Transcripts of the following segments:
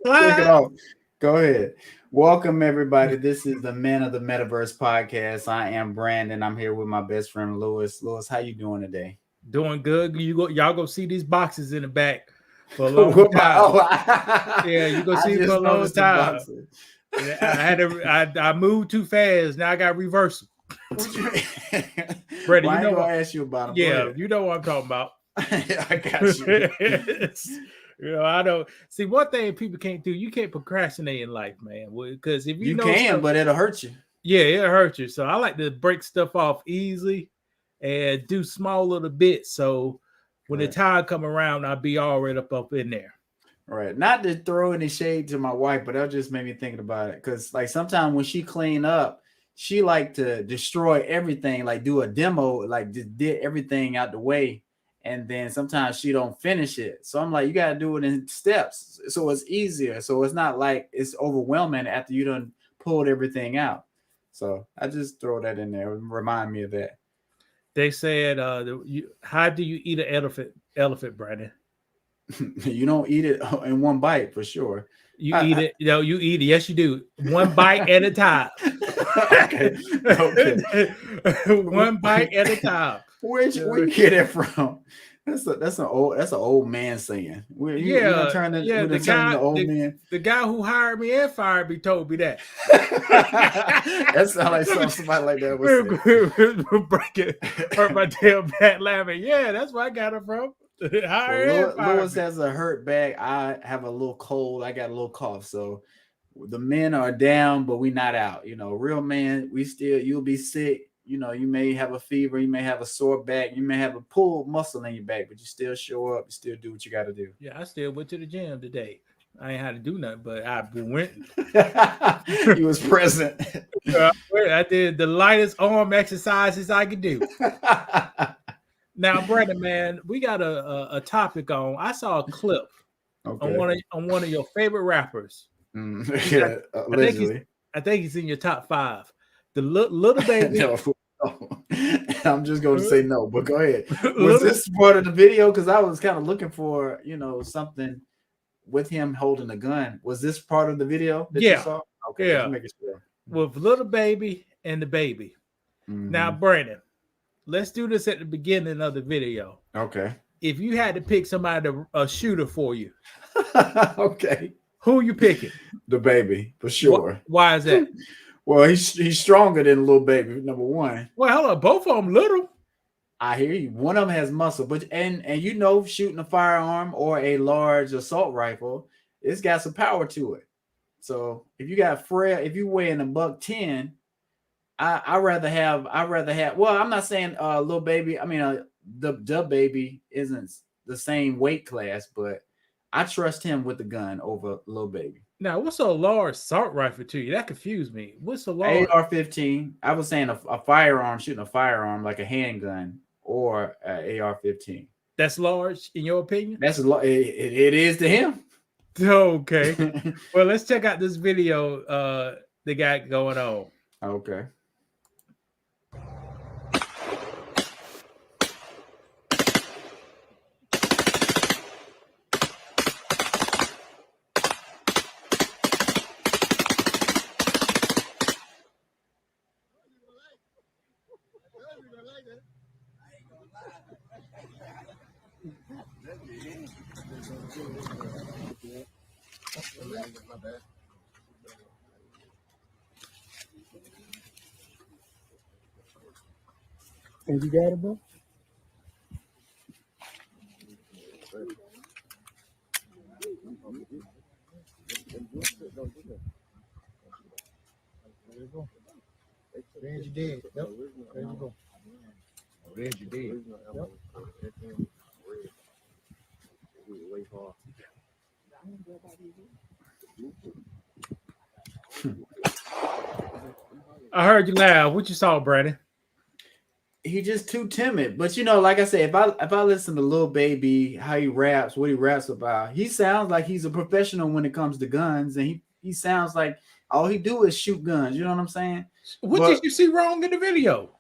Take it off. Go ahead. Welcome everybody. This is the Men of the Metaverse podcast. I am Brandon. I'm here with my best friend Lewis. Lewis, how you doing today? Doing good. Y'all go see these boxes in the back for a long What time. Yeah, you go I see it for just a long noticed the time. boxes. I moved too fast. Now I got reversal. What you mean? Brady, Well, I you ain't know gonna what? ask you about them. Yeah, you know what I'm talking about. I got you. I don't see one thing people can't do. You can't procrastinate in life, man. Because if You know can, stuff, but it'll hurt you. yeah, it'll hurt you. So I like to break stuff off easily and do small little bits. So when the time come around, I'll be all right up in there. Right. Not to throw any shade to my wife, but that just made me thinking about it. Cause like sometimes when she clean up, she like to destroy everything, like do a demo, like just did everything out the way. And then sometimes she don't finish it. So I'm like, you gotta do it in steps. So it's easier. So it's not like it's overwhelming after you done pulled everything out. So I just throw that in there. Remind me of that. They said, how do you eat an elephant, Brandon? You don't eat it in one bite for sure. You eat it. You eat it. Yes, you do. One bite at a time. Okay. One bite at a time. Where you get it from? That's an old man saying. The guy who hired me and fired me told me that. That sounds like somebody like that would say. Hurt my damn back laughing. Yeah, that's where I got it from. Lewis has a hurt back. I have a little cold. I got a little cough. So the men are down, but we not out. You know, real man, you'll be sick. You know, you may have a fever, you may have a sore back, you may have a pulled muscle in your back, but you still show up, you still do what you got to do. Yeah, I still went to the gym today. I ain't had to do nothing, but I went. You was present. I did the lightest arm exercises I could do. Now, Brandon, man, we got a topic on. I saw a clip on one of your favorite rappers. Yeah, allegedly. I think he's in your top 5. The little baby. No. I'm just going to say no, but go ahead. Was this part of the video? Because I was kind of looking for, something with him holding a gun. Was this part of the video that you saw? Okay, yeah. Make it sure. With little baby and the baby. Mm-hmm. Now, Brandon, let's do this at the beginning of the video. Okay. If you had to pick somebody a shooter for you, okay, who you picking? The baby, for sure. Why is that? Well, he's stronger than Little Baby, number one. Well, hold on, both of them little. I hear you. One of them has muscle, but and shooting a firearm or a large assault rifle, it's got some power to it. So if you got if you weigh in $110, I rather have. Well, I'm not saying Little Baby. I mean, the baby isn't the same weight class, but I trust him with the gun over Little Baby. Now, what's a large assault rifle to you? That confused me. What's a large AR-15? I was saying a firearm, shooting a firearm like a handgun or AR-15. That's large, in your opinion? That's it is to him. Okay. Well, let's check out this video they got going on. Okay. And you got it, bro? Reggie did. Yep. There you go. Reggie did. Yep. I heard you loud. What you saw, Brandon? He's just too timid. But like I said, if I listen to Lil Baby, how he raps, what he raps about, he sounds like he's a professional when it comes to guns, and he sounds like all he do is shoot guns. You know what I'm saying? What did you see wrong in the video?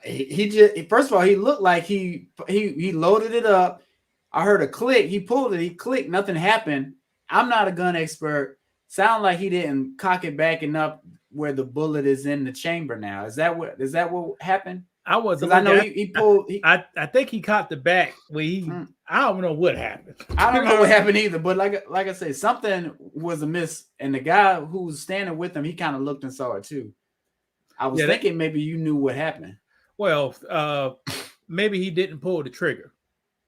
He just, first of all, he looked like he loaded it up. I heard a click. He pulled it. He clicked. Nothing happened. I'm not a gun expert. Sound like he didn't cock it back enough where the bullet is in the chamber now. Is that what happened? I wasn't. I know he pulled. I think he caught the back where he. I don't know what happened. I don't know what happened either. But like I said, something was amiss, and the guy who was standing with him, he kind of looked and saw it too. I was thinking maybe you knew what happened. Well, maybe he didn't pull the trigger.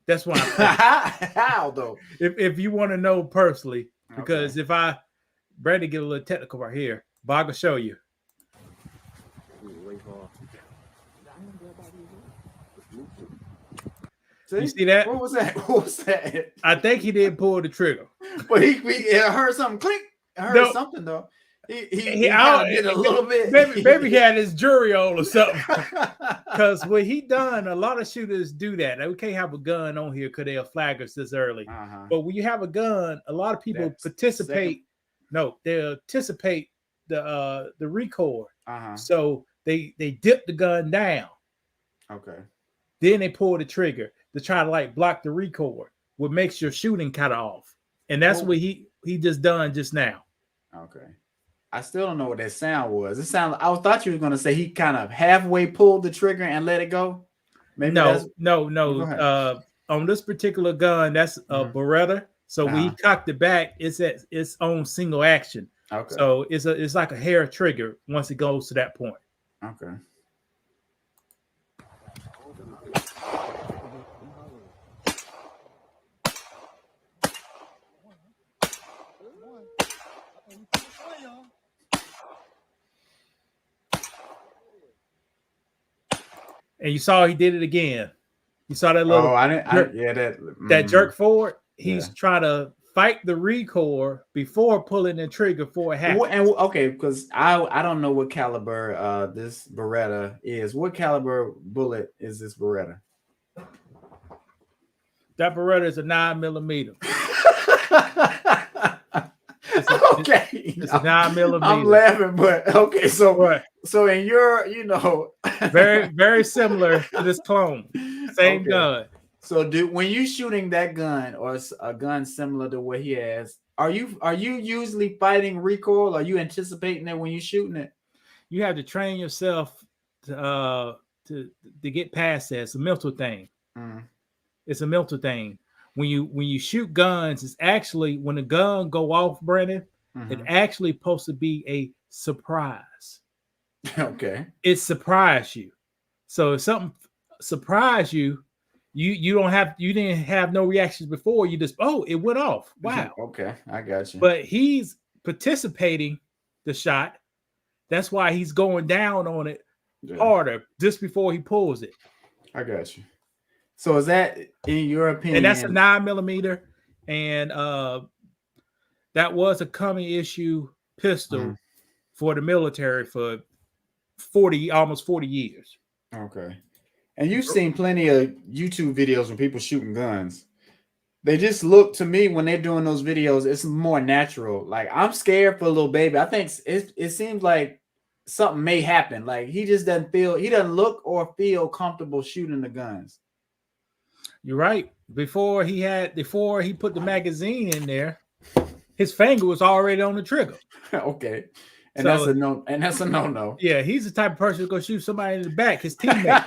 That's why. How though? If you want to know personally, because if Brandon get a little technical right here, but I can show you. You see that? What was that? What was that? I think he didn't pull the trigger. But he heard something clink. I heard something though. He did a little bit. Maybe he had his jury on or something. Because when he done, a lot of shooters do that. Now, we can't have a gun on here because they'll flag us this early. But when you have a gun, a lot of people participate. No, they anticipate the recoil. So they dip the gun down. Okay. Then they pull the trigger to try to like block the recoil, what makes your shooting kind of off. And that's what he just done just now. Okay. I still don't know what that sound was. I thought you were gonna say he kind of halfway pulled the trigger and let it go. Maybe no. On this particular gun, that's a Beretta. So when he cocked it back, it's at its own single action. Okay. So it's like a hair trigger once it goes to that point. Okay. And you saw he did it again. You saw that little. That jerk forward. He's trying to fight the recoil before pulling the trigger for a half. Because I don't know what caliber this Beretta is. What caliber bullet is this Beretta? That Beretta is a 9mm. It's a 9mm. I'm laughing, but okay. So in your, very, very similar to this clone, same gun. So when you shooting that gun or a gun similar to what he has, are you usually fighting recoil? Are you anticipating it when you're shooting it? You have to train yourself to get past that. It's a mental thing. It's a mental thing. When you shoot guns, it's actually when the gun go off, Brandon, it actually supposed to be a surprise. Okay. It surprised you. So if something surprised you, you didn't have no reactions before. You just, it went off. Wow. Okay, I got you. But he's participating the shot. That's why he's going down on it harder just before he pulls it. I got you. So is that, in your opinion? And that's a 9mm, and that was a common issue pistol for the military for almost 40 years. Okay. And you've seen plenty of YouTube videos when people shooting guns. They just look, to me, when they're doing those videos, it's more natural. Like, I'm scared for little baby. I think it seems like something may happen. Like, he doesn't look or feel comfortable shooting the guns. You're right. Before he put the magazine in there, his finger was already on the trigger. Okay. And that's a no. Yeah, he's the type of person who's gonna shoot somebody in the back, his teammate.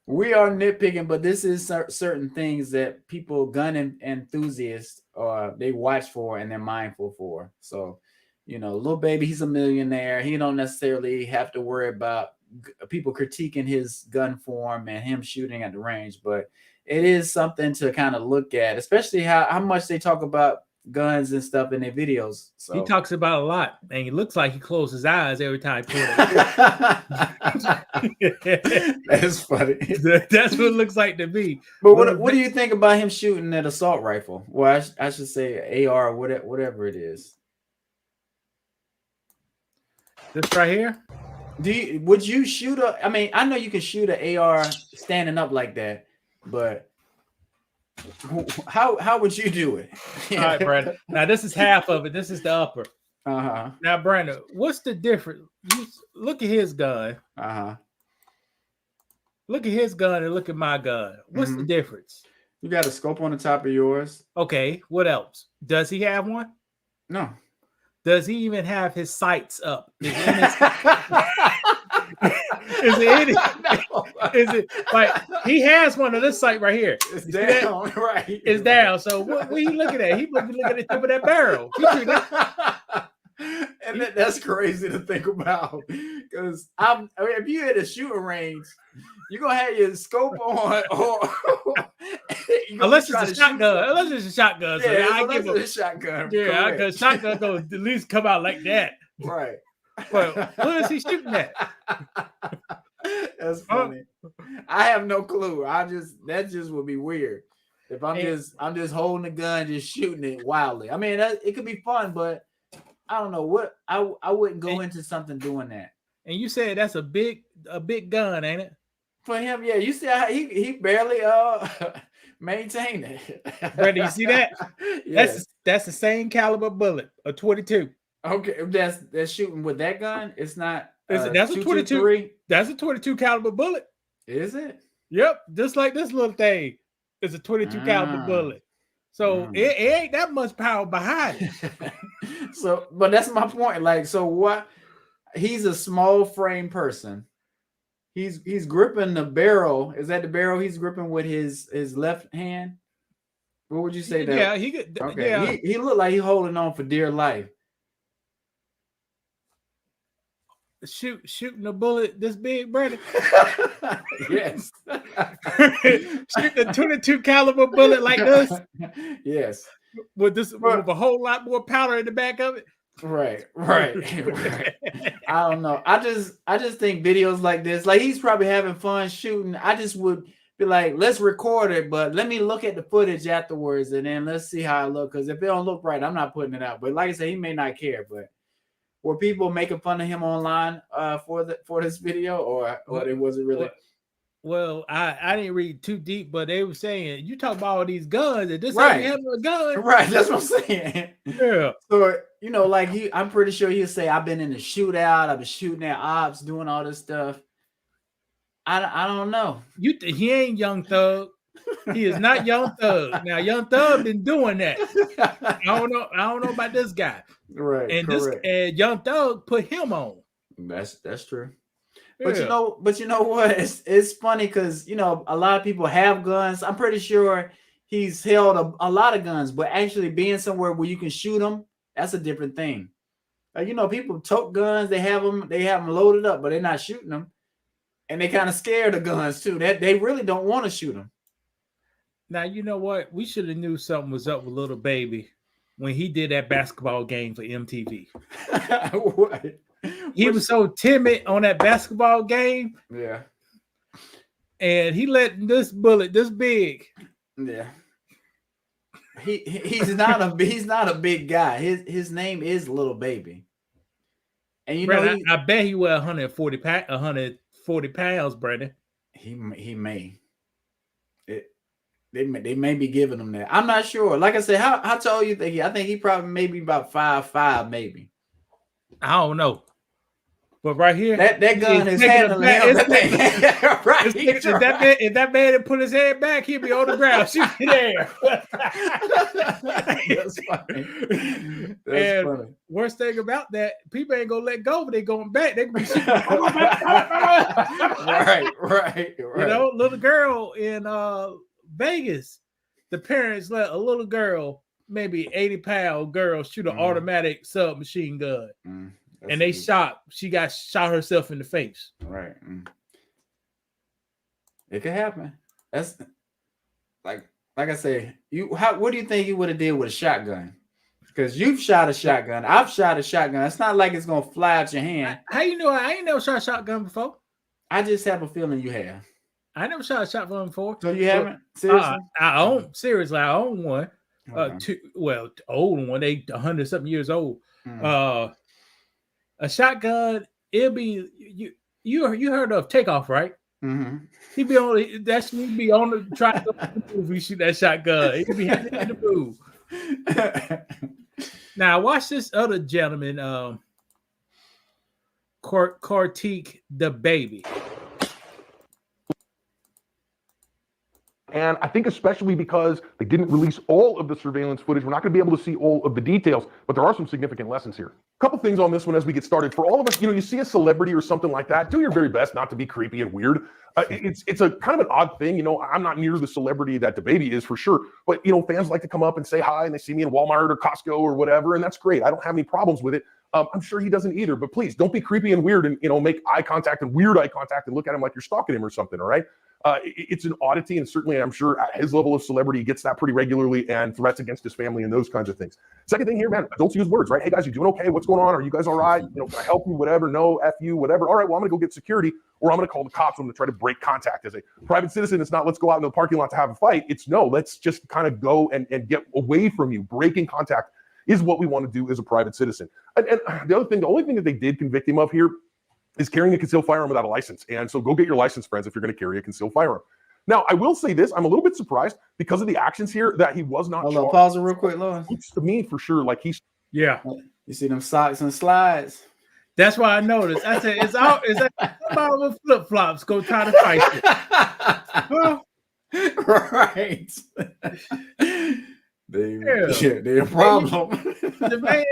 We are nitpicking, but this is certain things that people, gun enthusiasts, they watch for and they're mindful for. So, little baby, he's a millionaire. He don't necessarily have to worry about people critiquing his gun form and him shooting at the range, but it is something to kind of look at, especially how much they talk about guns and stuff in their videos. So he talks about a lot, and he looks like he closes his eyes every time he pulls it. That's funny. That's what it looks like to me. But what do you think about him shooting an assault rifle? Well, I should say AR, whatever it is. This right here. Would you shoot I know you can shoot an AR standing up like that, but how would you do it? All right, Brandon. Now this is half of it. This is the upper. Now, Brandon, what's the difference? Look at his gun. Look at his gun and look at my gun. What's the difference? You got a scope on the top of yours? Okay, what else? Does he have one? No. Does he even have his sights up? Is it like he has one on this site right here? It's down, right? It's down. So what are you looking at? He must be looking at the tip of that barrel. And that's crazy to think about, because if you hit a shooting range, you're gonna have your scope on, or unless it's a shotgun. Unless it's a shotgun. So yeah, I give a shotgun. Yeah, because shotgun gonna at least come out like that. Right. But what is he shooting at? That's funny. I have no clue. That just would be weird. If I'm just holding a gun, just shooting it wildly. I mean, it could be fun, but I don't know what I wouldn't go into something doing that. And you said that's a big gun, ain't it? For him, yeah. You see how he barely maintained it. Brother, you see that? Yes. That's the same caliber bullet, a 22. Okay, that's shooting with that gun. It's not. That's a 22. That's a 22 caliber bullet. Is it? Yep, just like this little thing is a 22 caliber bullet. So it ain't that much power behind it. So, but that's my point. Like, so what? He's a small frame person. He's gripping the barrel. Is that the barrel he's gripping with his left hand? What would you say that? Yeah, he could. Okay, yeah. he looked like he's holding on for dear life. Shooting a bullet this big, brother. Yes. Shooting a 22 caliber bullet like this. Yes. With a whole lot more powder in the back of it. Right. I don't know. I just think videos like this, like he's probably having fun shooting. I just would be like, let's record it, but let me look at the footage afterwards, and then let's see how it looks. Because if it don't look right, I'm not putting it out. But like I said, he may not care. But were people making fun of him online for this video, or it wasn't really? Well, I didn't read too deep, but they were saying you talk about all these guns, and this right. ain't having a gun. Right, that's what I'm saying. Yeah. So like I'm pretty sure he'll say, I've been in the shootout, I've been shooting at ops, doing all this stuff. I don't know. He ain't Young Thug. He is not Young Thug. Now, Young Thug been doing that. I don't know about this guy. Right. And Young Thug put him on. That's true. Yeah. But you know what? It's funny because a lot of people have guns. I'm pretty sure he's held a lot of guns, but actually being somewhere where you can shoot them, that's a different thing. Like, people tote guns, they have them loaded up, but they're not shooting them. And they kind of scared of guns too. That they really don't want to shoot them. Now, you know what? We should have knew something was up with Little Baby when he did that basketball game for MTV. What? He was so timid on that basketball game. Yeah. And he let this bullet this big. Yeah. He's not a big guy. His name is Little Baby. And I bet he weighed 140 pounds, Brandon. He may. They may be giving him that. I'm not sure. Like I said, how tall you think I think he probably maybe about 5'5", maybe. I don't know. But right here, that gun is handling everything. Right. If that man had put his head back, he'd be on the ground shooting there. That's funny. That's funny. Worst thing about that, people ain't gonna let go, but they going back. They gonna be shooting. Right. Little girl in Vegas, the parents let a little girl, maybe 80-pound girl, shoot an automatic submachine gun. And they she shot herself in the face. Right. It could happen. That's like I say, what do you think you would have did with a shotgun? Because you've shot a shotgun. I've shot a shotgun. It's not like it's gonna fly out your hand. How you know? I ain't never shot a shotgun before. I just have a feeling you have. I never shot a shotgun before. So you haven't? Seriously? I own one. Okay. Old one. They 100-something years old. A shotgun, it'll be you heard of Takeoff, right? Mm-hmm. He'd be on the try to move. We shoot that shotgun. He'd be having to move. Now watch this other gentleman, Kartik the Baby. And I think especially because they didn't release all of the surveillance footage, we're not going to be able to see all of the details, but there are some significant lessons here. A couple things on this one as we get started. For all of us, you see a celebrity or something like that, do your very best not to be creepy and weird. It's a kind of an odd thing. I'm not near the celebrity that DaBaby is for sure, but fans like to come up and say hi and they see me in Walmart or Costco or whatever, and that's great. I don't have any problems with it. I'm sure he doesn't either, but please don't be creepy and weird and make eye contact and weird eye contact and look at him like you're stalking him or something. All right. It's an oddity, and certainly I'm sure at his level of celebrity, he gets that pretty regularly, and threats against his family and those kinds of things. Second thing here, man, adults use words, right? Hey guys, you doing okay? What's going on? Are you guys all right? Can I help you? Whatever. No, F you, whatever. All right, well, I'm gonna go get security, or I'm gonna call the cops. I'm gonna try to break contact. As a private citizen, it's not let's go out in the parking lot to have a fight. It's no, let's just kind of go and get away from you. Breaking contact is what we want to do as a private citizen. And the only thing that they did convict him of here is carrying a concealed firearm without a license. And so go get your license, friends, if you're going to carry a concealed firearm. Now, I will say this. I'm a little bit surprised because of the actions here that he was not charged. Pause it real quick, Lord. Looks to me for sure like he's... Yeah. You see them socks and slides? That's why I noticed. I said, is that somebody with flip-flops go try to fight it? Well, right. They're a problem. The man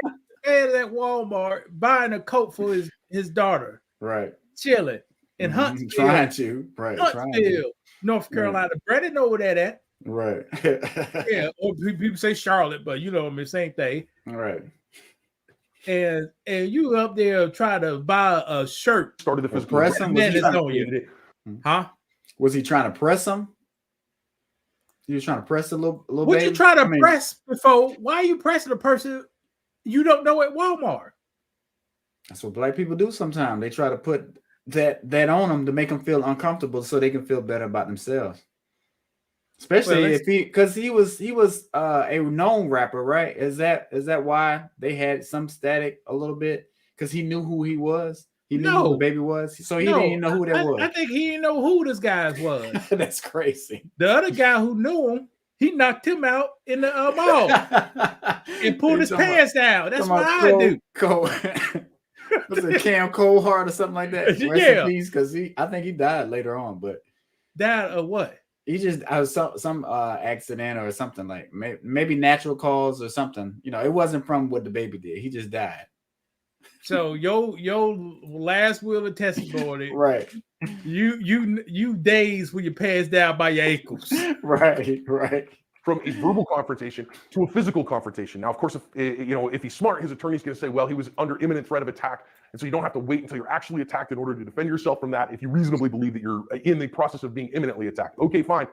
at Walmart buying a coat for his daughter. Right. Chilling in Huntsville. Trying to. Right. Huntsville, North Carolina. Right. Brandon know where that at. Right. Yeah. Or people say Charlotte, but same thing. Right. And you up there trying to buy a shirt. Started the physical press him. Huh? Was he trying to press him? You was trying to press a little What baby? You try to press before? Why are you pressing a person you don't know at Walmart? That's what black people do sometimes. They try to put that on them to make them feel uncomfortable so they can feel better about themselves. Especially because he was a known rapper, right? Is that why they had some static a little bit? Because he knew who he was. He knew who the baby was, so he didn't even know who that was. I think he didn't know who this guy was. That's crazy. The other guy who knew him, he knocked him out in the mall and pulled his pants down. That's what I do. Was it Cam Coldheart or something like that? Yeah, because I think he died later on, but died of what? He just some accident or something, like maybe natural cause or something. It wasn't from what the baby did. He just died. So your last will of testimony, right? You dazed with your pants down by your ankles, right. From a verbal confrontation to a physical confrontation. Now, of course, if he's smart, his attorney's going to say, well, he was under imminent threat of attack, and so you don't have to wait until you're actually attacked in order to defend yourself from that if you reasonably believe that you're in the process of being imminently attacked. Okay, fine.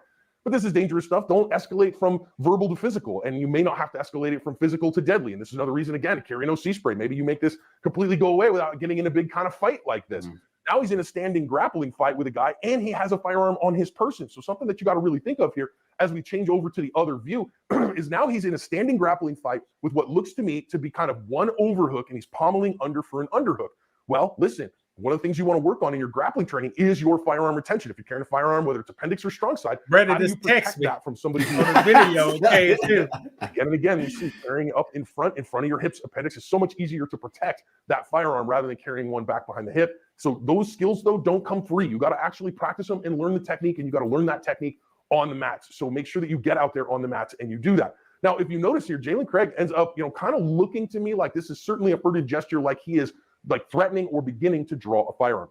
But this is dangerous stuff. Don't escalate from verbal to physical, and you may not have to escalate it from physical to deadly. And this is another reason, again, to carry no sea spray. Maybe you make this completely go away without getting in a big kind of fight like this. Now he's in a standing grappling fight with a guy, and he has a firearm on his person. So something that you got to really think of here as we change over to the other view is now he's in a standing grappling fight with what looks to me to be kind of one overhook, and he's pommeling under for an underhook. Well, listen, one of the things you want to work on in your grappling training is your firearm retention. If you're carrying a firearm, whether it's appendix or strong side, Brandon just text me that from somebody who on the video. Okay, too. Again and again, you see carrying up in front of your hips. Appendix is so much easier to protect that firearm rather than carrying one back behind the hip. So those skills, though, don't come free. You got to actually practice them and learn the technique, and you got to learn that technique on the mats. So make sure that you get out there on the mats and you do that. Now, if you notice here, Jalen Craig ends up, kind of looking to me like this is certainly a furtive gesture, like he is like threatening or beginning to draw a firearm.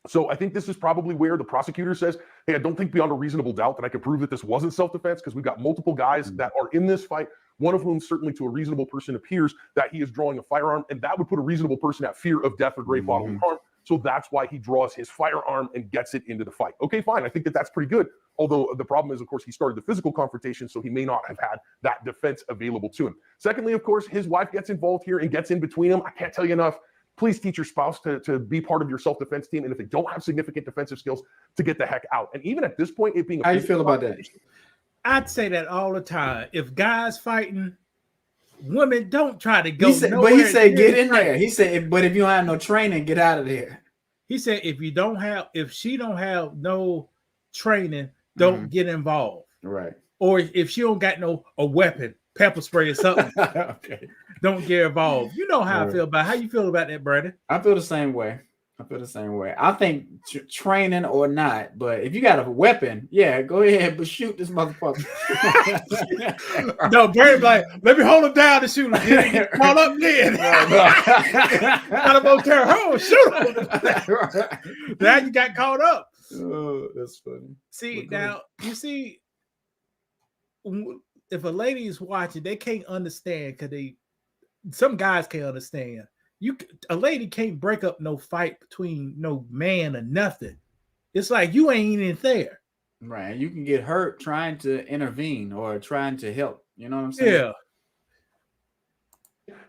So I think this is probably where the prosecutor says, hey, I don't think beyond a reasonable doubt that I can prove that this wasn't self-defense, because we've got multiple guys that are in this fight, one of whom certainly to a reasonable person appears that he is drawing a firearm, and that would put a reasonable person at fear of death or grave bodily harm. So that's why he draws his firearm and gets it into the fight. Okay, fine. I think that that's pretty good. Although the problem is, of course, he started the physical confrontation, so he may not have had that defense available to him. Secondly, of course, his wife gets involved here and gets in between them. I can't tell you enough. Please teach your spouse to be part of your self-defense team. And if they don't have significant defensive skills, to get the heck out. And even at this point, it being how you feel about that? I'd say that all the time. If guys fighting, women don't try to go. But he said, get in there. He said, but if you don't have no training, get out of there. He said, if she don't have no training, don't get involved. Right. Or if she don't got a weapon, pepper spray or something, okay, don't get involved. You know how I feel about. How you feel about that, Brandon? I feel the same way. I feel the same way. I think training or not, but if you got a weapon, yeah, go ahead, but shoot this motherfucker. No, Barry, like, let me hold him down and shoot him. Get caught up then. Got him on terror. Oh, shoot him. Now you got caught up. Oh, that's funny. See, now you see, if a lady is watching, they can't understand because some guys can't understand. A lady can't break up no fight between no man or nothing. It's like you ain't even there. Right. You can get hurt trying to intervene or trying to help. You know what I'm saying? Yeah.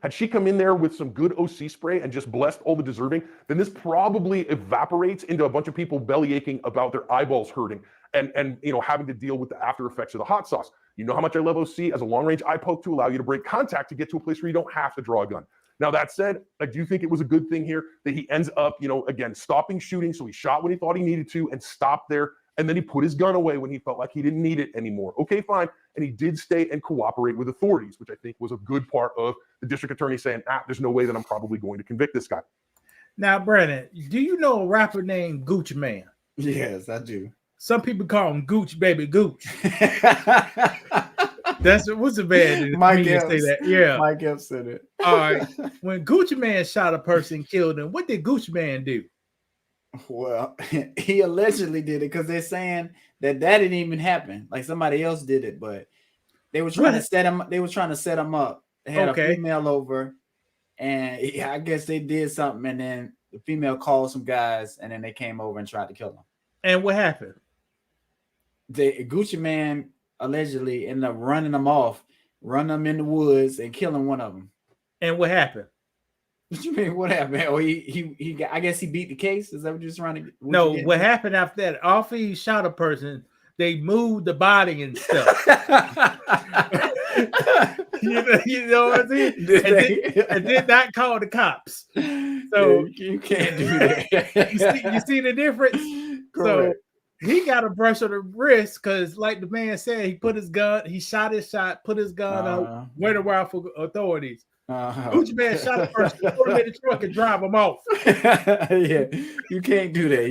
Had she come in there with some good OC spray and just blessed all the deserving, then this probably evaporates into a bunch of people belly aching about their eyeballs hurting and having to deal with the after effects of the hot sauce. You know how much I love OC as a long range eye poke to allow you to break contact to get to a place where you don't have to draw a gun. Now, that said, I do think it was a good thing here that he ends up, again, stopping shooting. So he shot when he thought he needed to and stopped there. And then he put his gun away when he felt like he didn't need it anymore. Okay, fine. And he did stay and cooperate with authorities, which I think was a good part of the district attorney saying, there's no way that I'm probably going to convict this guy. Now, Brandon, do you know a rapper named Gucci Mane? Yes, I do. Some people call him Gooch Baby Gooch. What's the bad? Mike Epps say that. Yeah, Mike Epps said it. All right. When Gucci Mane shot a person, killed him, what did Gucci Mane do? Well, he allegedly did it because they're saying that didn't even happen. Like somebody else did it, but they were trying to set him. They were trying to set him up. They had a female over, and I guess they did something, and then the female called some guys, and then they came over and tried to kill him. And what happened? The Gucci Mane allegedly ended up running them off, run them in the woods, and killing one of them. And what happened? What you mean? What happened? Oh, he got, I guess he beat the case. Is that what you're trying to? No, what happened after that? After he shot a person, they moved the body and stuff. you know what I'm saying? And did not call the cops. So you can't do that. you see the difference? Correct. So he got a brush on the wrist because, like the man said, he shot his shot, put his gun out, went around for authorities. Gucci Mane shot a person, put him in the truck and drive him off. Yeah, you can't do that.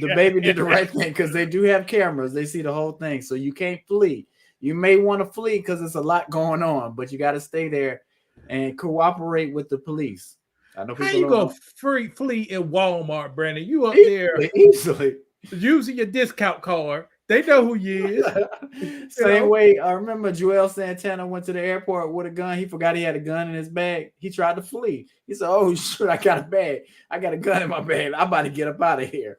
The baby did the right thing because they do have cameras. They see the whole thing, so you can't flee. You may want to flee because there's a lot going on, but you got to stay there and cooperate with the police. I know how you go flee in Walmart, Brandon? You up there easily using your discount card. They know who you is. Same way. I remember Joel Santana went to the airport with a gun. He forgot he had a gun in his bag. He tried to flee. He said, "Oh shit, I got a bag. I got a gun in my bag. I'm about to get up out of here."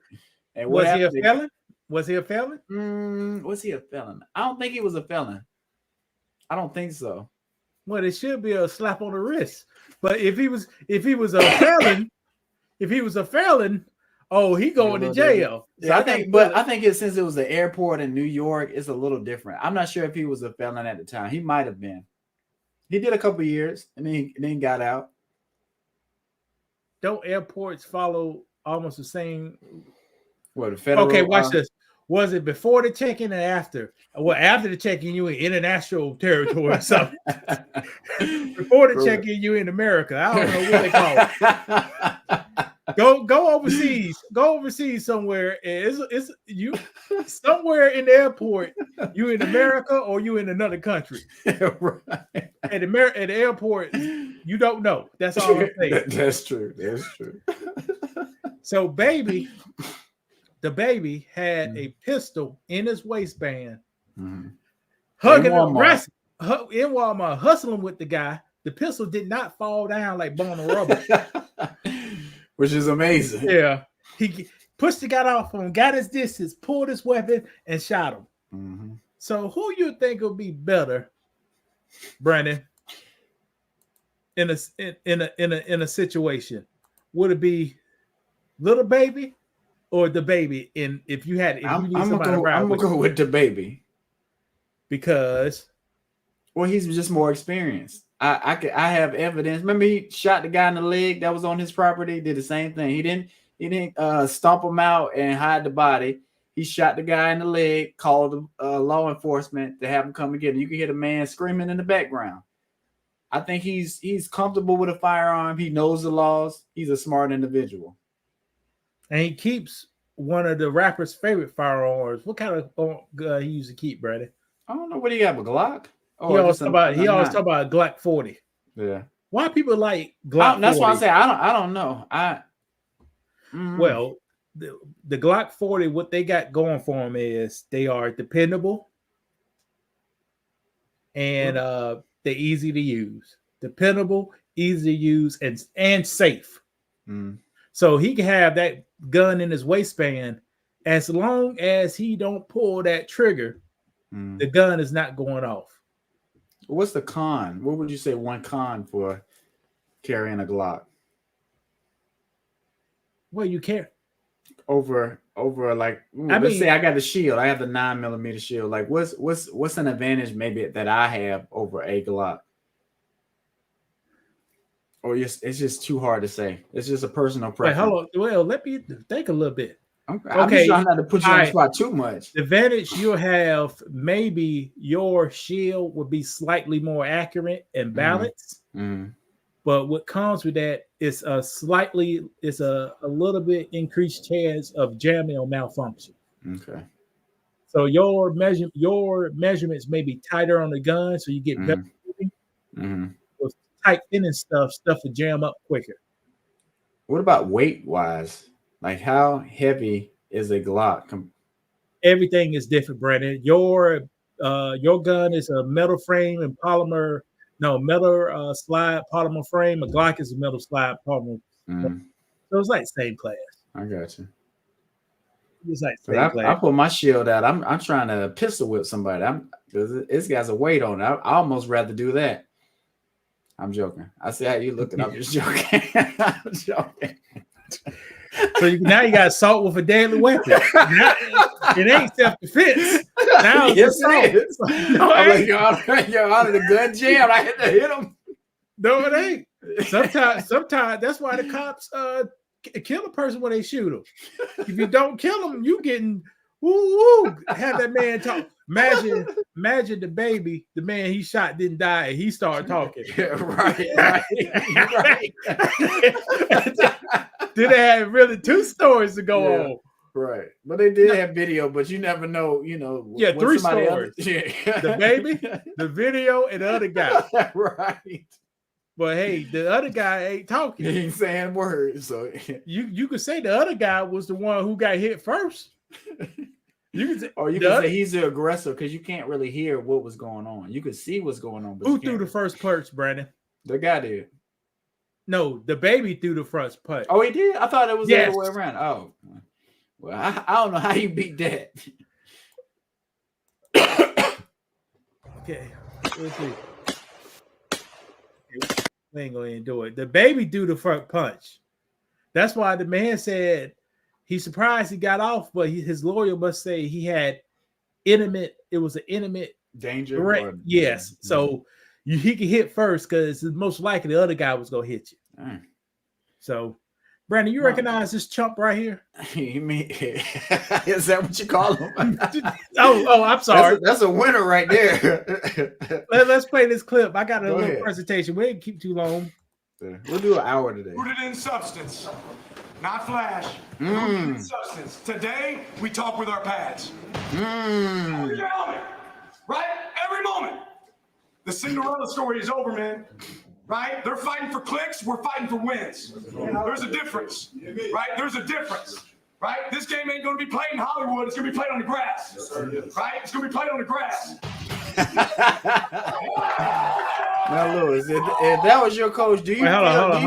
And was he a felon? Was he a felon? Was he a felon? I don't think he was a felon. I don't think so. Well, it should be a slap on the wrist. But if he was a felon, oh, he going to jail. So I think since it was the airport in New York, it's a little different. I'm not sure if he was a felon at the time. He might have been. He did a couple years and then got out. Don't airports follow almost the same? What, the federal? Okay, watch this. Was it before the check-in or after? Well, after the check-in, you in international territory or something. Before the check-in, you in America. I don't know what they call it. Go overseas. Go overseas somewhere. It's you somewhere in the airport. You in America or you in another country? Right. At the airport, you don't know. That's all I'm saying. That's true. That's true. So, the baby had a pistol in his waistband, hugging in Walmart, hustling with the guy. The pistol did not fall down like bone of rubber. Which is amazing. Yeah. He pushed the guy off him, got his distance, pulled his weapon, and shot him. Mm-hmm. So who you think would be better, Brandon, in a situation? Would it be little baby or the baby? I'm gonna go with the baby. Because he's just more experienced. I have evidence. Remember, he shot the guy in the leg that was on his property. Did the same thing. He didn't stomp him out and hide the body. He shot the guy in the leg. Called law enforcement to have him come and get him. You can hear the man screaming in the background. I think he's comfortable with a firearm. He knows the laws. He's a smart individual. And he keeps one of the rapper's favorite firearms. What kind of gun he used to keep, Brandon? I don't know what he got, a Glock. He always talk about a Glock 40. Yeah. Why people like Glock? That's why I say I don't know. Well, the Glock 40, what they got going for them is they are dependable and they're easy to use. Dependable, easy to use, and safe. So he can have that gun in his waistband as long as he don't pull that trigger. The gun is not going off. What's the con? What would you say one con for carrying a Glock? Well, you care over like let's say I got the shield. I have the 9mm shield. Like what's an advantage maybe that I have over a Glock? Or it's just too hard to say. It's just a personal preference. Wait, hold on. Well, let me think a little bit. I'm just trying not to put you on the spot too much. The advantage you'll have, maybe your shield would be slightly more accurate and balanced. But what comes with that is a little bit increased chance of jamming or malfunction. Okay. So your measurements may be tighter on the gun, so you get better shooting. With tight fitting stuff will jam up quicker. What about weight wise? Like how heavy is a Glock? Everything is different, Brandon. Your gun is a metal frame and polymer. No, metal slide polymer frame. A Glock is a metal slide polymer. So it's like same class. I got you. It's like same class. I put my shield out. I'm trying to pistol whip somebody. This guy's a weight on it. I almost rather do that. I'm joking. I see how you looking. I'm just joking. I'm joking. So now you got assault with a deadly weapon. Now, it ain't self-defense. Now yes, it is. I'm like, yo, out of the gun jam, I had to hit him. No, it ain't. Sometimes that's why the cops kill a person when they shoot them. If you don't kill them, you getting have that man talk. Imagine the baby, the man he shot didn't die, and he started talking. Yeah, right. Did they have really two stories to go on? Right, but they did have video, but you never know. Yeah, 3 stories. The baby, the video, and the other guy. Right. But hey, the other guy ain't talking. He ain't saying words. So you could say the other guy was the one who got hit first. You can say he's the aggressor because you can't really hear what was going on. You could see what's going on. But who threw the first punch, Brandon? The guy did. No, the baby threw the first punch. Oh, he did? I thought it was the other way around. Oh, well, I don't know how you beat that. Okay, let's see. We ain't gonna do it. The baby threw the first punch. That's why the man said he's surprised he got off, but his lawyer must say he had it was an intimate danger. Yes. So he could hit first because it's most likely the other guy was gonna hit you. So Brandon, you recognize this chump right here? You mean is that what you call him? oh, I'm sorry. That's a winner right there. Let's play this clip. I got a little presentation. We didn't keep too long. We'll do an hour today. Rooted in substance, not flash. Rooted in substance. Today, we talk with our pads. Every moment, right? Every moment. The Cinderella story is over, man. Right? They're fighting for clicks. We're fighting for wins. There's a difference. Right? There's a difference. Right? This game ain't going to be played in Hollywood. It's going to be played on the grass. Right? It's going to be played on the grass. Now, Lewis, if that was your coach, do you? Wait, hold on.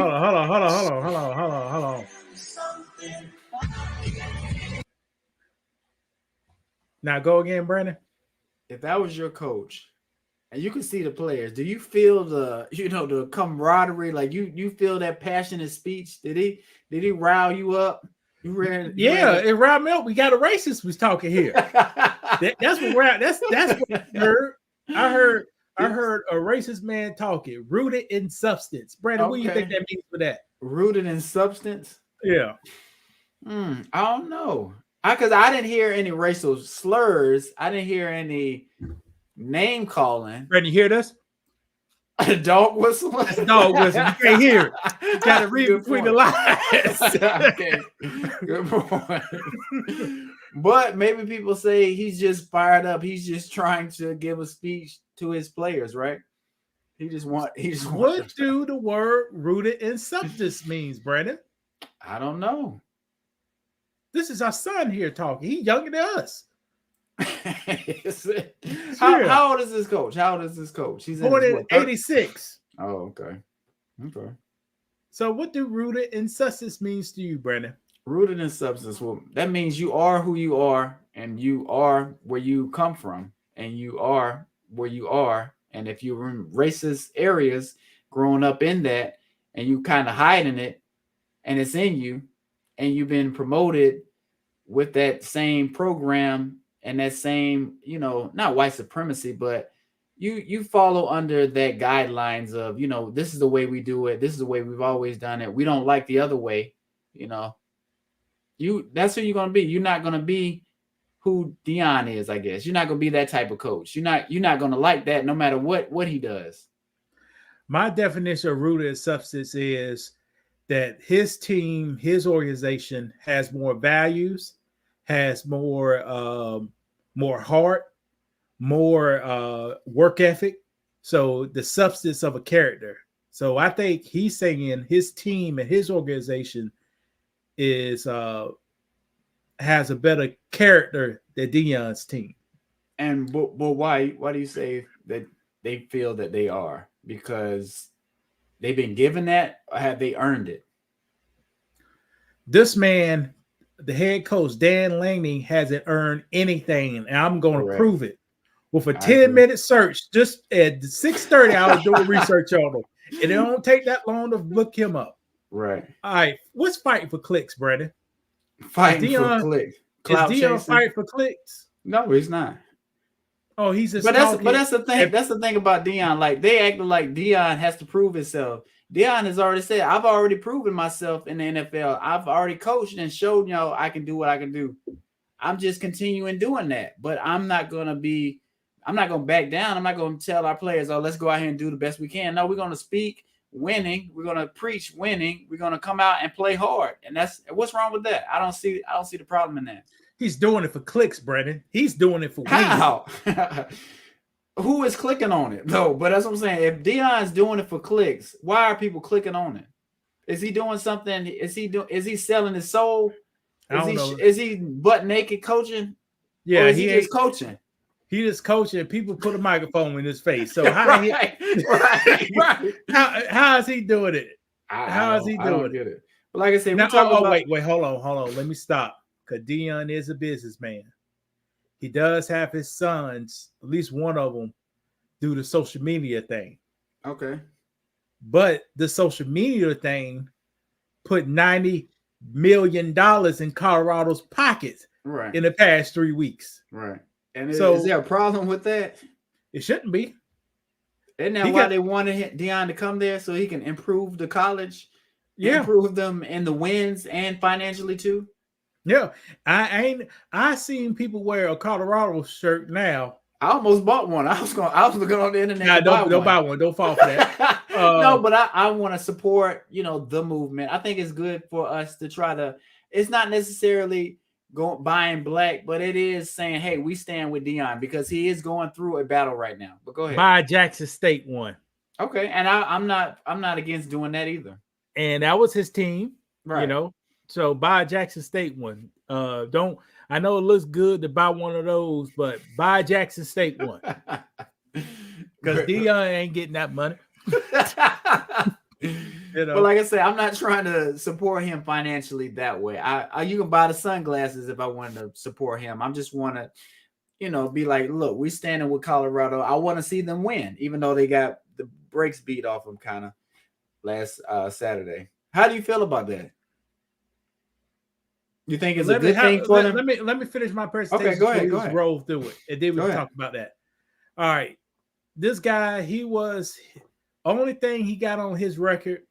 Now go again, Brandon. If that was your coach, and you can see the players, do you feel the camaraderie? Like you feel that passionate speech? Did he rile you up? It riled me up. We got a racist was talking here. That's what I heard. I heard a racist man talking, rooted in substance. Brandon, what do you think that means for that? Rooted in substance? Yeah. I don't know. Because I didn't hear any racial slurs. I didn't hear any name calling. Brandon, you hear this? A dog whistle. That's a dog whistle. You can't hear it. You got to read Good between point. the lines. Okay, good point. But maybe people say he's just fired up. He's just trying to give a speech to his players, right? What do the word rooted in substance means, Brandon? I don't know. This is our son here talking. He's younger than us. How old is this coach? He's born in 86. Oh, okay. So what do rooted in substance means to you, Brandon? Rooted in substance. Well, that means you are who you are, and you are where you come from, and you are where you are. And if you're in racist areas, growing up in that, and you kind of hiding it, and it's in you, and you've been promoted with that same program and that same, not white supremacy, but you follow under that guidelines of, this is the way we do it. This is the way we've always done it. We don't like the other way, that's who you're going to be. You're not going to be who Deion is, I guess. You're not going to be that type of coach. You're not going to like that no matter what he does. My definition of rooted in substance is that his team, his organization has more values, has more heart, more work ethic. So the substance of a character. So I think he's saying his team and his organization is has a better character than Deion's team. And but why do you say that they feel that they are? Because they've been given that, or have they earned it? This man, the head coach, Dan Lanning, hasn't earned anything, and I'm going to prove it with a 10-minute search. Just at 6:30, I was doing research on him, and it don't take that long to look him up. Right. All right. What's fighting for clicks, Brandon? Fighting for clicks. Is Deion fighting for clicks? No, he's not. Oh, he's just. But that's the thing. That's the thing about Deion. Like, they acting like Deion has to prove himself. Deion has already said, I've already proven myself in the NFL. I've already coached and showed y'all I can do what I can do. I'm just continuing doing that. But I'm not going to back down. I'm not going to tell our players, oh, let's go out here and do the best we can. No, we're going to speak winning. We're going to preach winning. We're going to come out and play hard. And what's wrong with that? I don't see the problem in that. He's doing it for clicks, Brandon. He's doing it for winning. How? Who is clicking on it? No, but that's what I'm saying. If Deion's doing it for clicks, why are people clicking on it? Is he doing something? Is he selling his soul? Is he butt naked coaching? Yeah, or is he just coaching. He just coaching. People put a microphone in his face. So how right. how is he doing it? How is he doing it? But like I said, wait, hold on. Let me stop. Because Deion is a businessman. He does have his sons, at least one of them, do the social media thing. Okay. But the social media thing put $90 million in Colorado's pockets in the past 3 weeks. Right. And is there a problem with that? It shouldn't be. Isn't that why they wanted Deion to come there, so he can improve the college? Yeah. Improve them in the wins and financially too? Yeah, I seen people wear a Colorado shirt now. I almost bought one. I was looking on the internet. Nah, don't buy one. Don't fall for that. No, but I want to support, the movement. I think it's good for us to try to. It's not necessarily buying black, but it is saying, hey, we stand with Deion because he is going through a battle right now. But go ahead. Buy Jackson State one. Okay, and I'm not against doing that either. And that was his team, right? So buy Jackson State one. I know it looks good to buy one of those, but buy Jackson State one. Because Deion ain't getting that money. But like I said, I'm not trying to support him financially that way. You can buy the sunglasses if I wanted to support him. I just want to, be like, look, we standing with Colorado. I want to see them win, even though they got the brakes beat off them kind of last Saturday. How do you feel about that? You think it's a good thing for them? Let me finish my presentation. Okay, go ahead. Just roll through it, and then we can talk about that. All right, this guy, he was only thing he got on his record.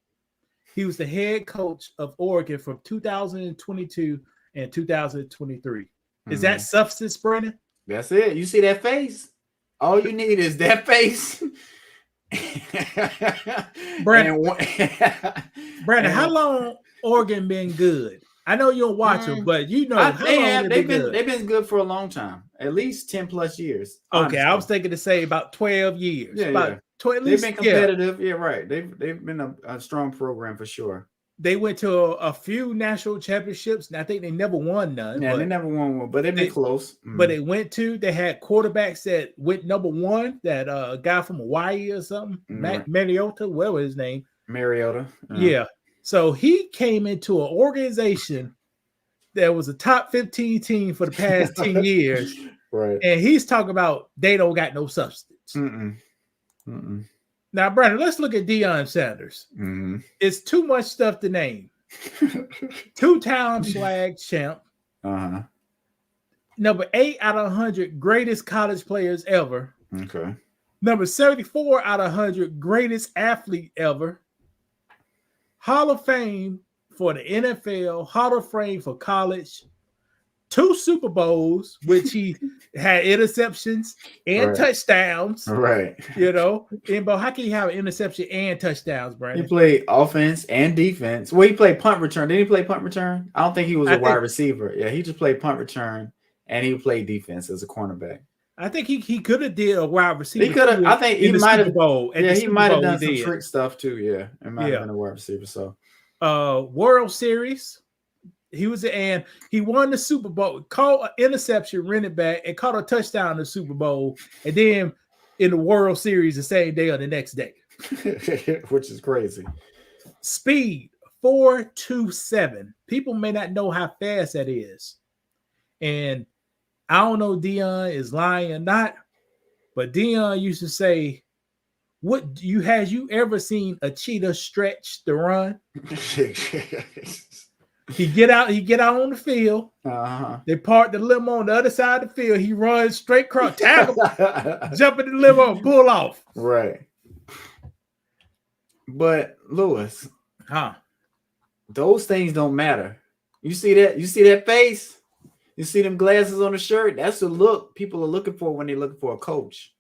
He was the head coach of Oregon from 2022 and 2023. Is that substance, Brandon? That's it. You see that face? All you need is that face. Brandon, And Brandon, how long Oregon been good? I know you don't watch them, but you know how long they've been good for a long time, at least 10 plus years. Okay, honestly. I was thinking to say about 12 years. Yeah, about yeah. 12, at They've least, been competitive. Yeah, right. They've been a strong program for sure. They went to a few national championships, and I think they never won none. Yeah, they never won one, but they've been close. But they had quarterbacks that went number one, that guy from Hawaii or something, Mariota, what was his name? Mariota. Yeah. So he came into an organization that was a top 15 team for the past 10 years. Right. And he's talking about they don't got no substance. Now, Brandon, let's look at Deion Sanders. It's too much stuff to name. 2-time flag champ. Number 8 out of 100 greatest college players ever. Okay. Number 74 out of 100 greatest athlete ever. Hall of Fame for the NFL, Hall of Fame for college. 2 Super Bowls, which he had interceptions and touchdowns. Right. You know, but how can you have an interception and touchdowns, Brandon? He played offense and defense. Well, he played punt return. Did he play punt return? I don't think he was a wide receiver. Yeah, he just played punt return, and he played defense as a cornerback. I think he could have did a wide receiver. He could have. I think he might have. Yeah, he might have done some trick stuff too. Yeah, it might have been a wide receiver. So, World Series. He was and he won the Super Bowl, caught an interception, ran it back, and caught a touchdown in the Super Bowl, and then in the World Series the same day or the next day. Which is crazy. Speed 4.27. People may not know how fast that is. And I don't know if Deion is lying or not, but Deion used to say, "What has you ever seen a cheetah stretch to run?" He get out on the field. They park the limo on the other side of the field. He runs straight across, tackle, jump in the limo, and pull off. Right. But Lewis, those things don't matter. You see that? You see that face? You see them glasses on the shirt? That's the look people are looking for when they're looking for a coach.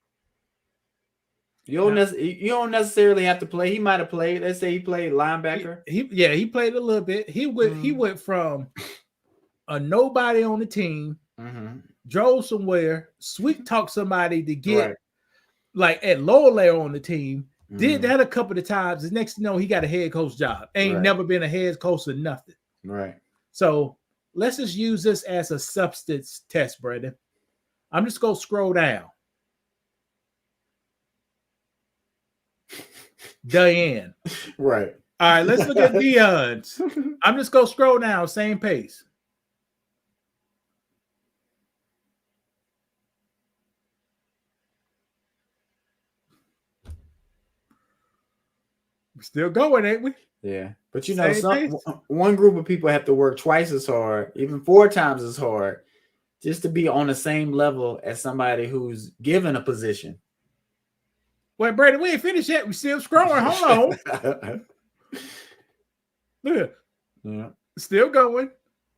You don't necessarily have to play. He might have played. Let's say he played linebacker. He played a little bit. He went from a nobody on the team, drove somewhere, sweet talk somebody to get like at lower layer on the team. Did that a couple of times. The next thing you know, he got a head coach job. Ain't never been a head coach or nothing. Right. So let's just use this as a substance test, Brandon. I'm just gonna scroll down. Diane. Right. All right, let's look at Deion's. I'm just gonna scroll down, same pace. We're still going, ain't we? Yeah. But you know, one group of people have to work twice as hard, even 4 times as hard, just to be on the same level as somebody who's given a position. Wait, Brandon, we ain't finished yet. We still scrolling. Hold on. Look. Yeah. Still going.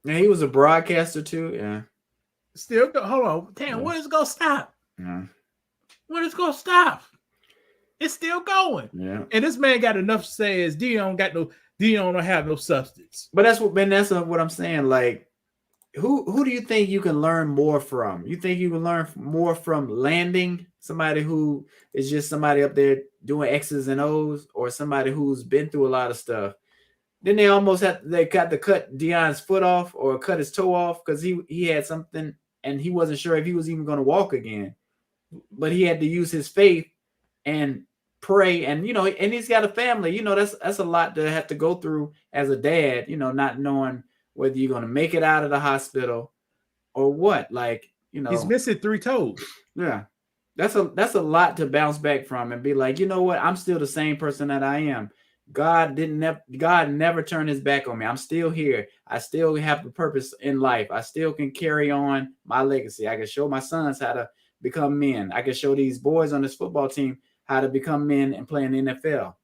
Yeah, he was a broadcaster too. Yeah. Still go. Hold on. Damn, when is it gonna stop? Yeah. When is it gonna stop? It's still going. Yeah. And this man got enough to say is Deion don't have no substance. But that's what I'm saying. Like, who do you think you can learn more from? You think you can learn more from Landing, somebody who is just somebody up there doing X's and O's, or somebody who's been through a lot of stuff? Then they got to cut Deion's foot off or cut his toe off because he had something and he wasn't sure if he was even going to walk again. But he had to use his faith and pray, and and he's got a family. That's a lot to have to go through as a dad. Not knowing whether you're going to make it out of the hospital or what. He's missing 3 toes. Yeah. That's a lot to bounce back from and be like, you know what? I'm still the same person that I am. God never turned his back on me. I'm still here. I still have a purpose in life. I still can carry on my legacy. I can show my sons how to become men. I can show these boys on this football team how to become men and play in the NFL.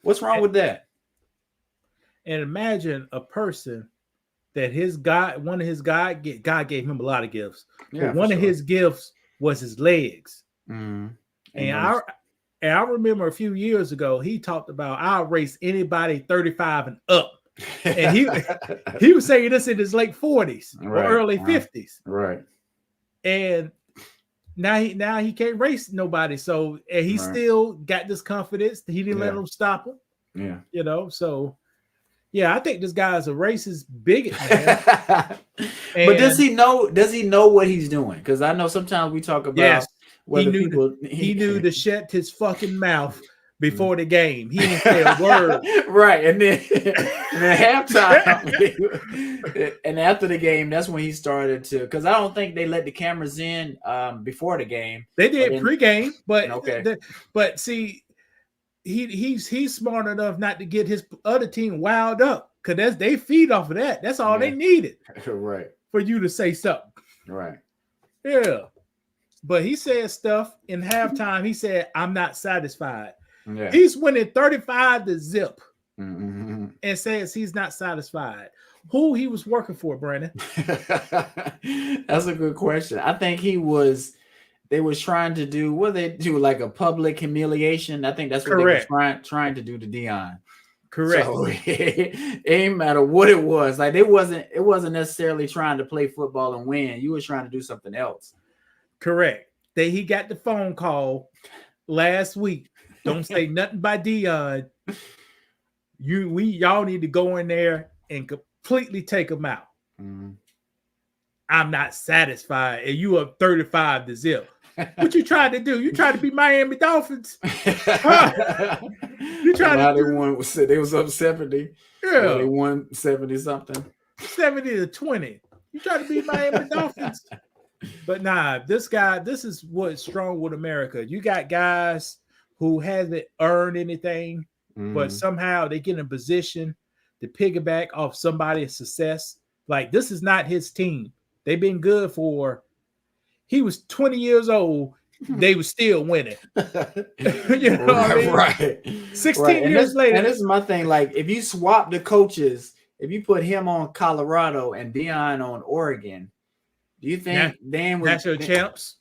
What's wrong with that? And imagine a person that God gave him a lot of gifts. Yeah, one of his gifts was his legs. Mm-hmm. And And I remember a few years ago, he talked about I'll race anybody 35 and up. And he was saying this in his late 40s or early 50s. Right. And now he can't race nobody. So and he still got this confidence. He didn't let them stop him. Yeah. You know, so yeah, I think this guy's a racist bigot, man. But does he know what he's doing? Because I know sometimes we talk about he knew to shut his fucking mouth before the game. He didn't say a word. Right. And then halftime and after the game, that's when he started to, because I don't think they let the cameras in before the game. They did pregame, but okay. But see, he's smart enough not to get his other team wound up, because they feed off of that. That's all they needed. Right. For you to say something. Right. Yeah. But he said stuff in halftime. He said, I'm not satisfied. Yeah. He's winning 35-0 mm-hmm. and says he's not satisfied. Who he was working for, Brandon? That's a good question. I think they was trying to do like a public humiliation. I think that's what they were trying to do to Deion. Correct. So it ain't matter what it was. Like it wasn't necessarily trying to play football and win. You were trying to do something else. Correct. He got the phone call last week. Don't say nothing by Deion. Y'all need to go in there and completely take them out. Mm-hmm. I'm not satisfied. And you up 35-0. What you tried to do? You tried to be Miami Dolphins. Huh? You tried to they was up 70. Yeah. They won 70 something. 70-20. You tried to be Miami Dolphins. But nah, this is what's strong with America. You got guys who haven't earned anything, but somehow they get in a position to piggyback off somebody's success. Like, this is not his team. They've been good he was 20 years old. They were still winning. You know what I mean? Right. 16 years later. And this is my thing. Like, if you swap the coaches, if you put him on Colorado and Deion on Oregon, do you think Dan would national champs?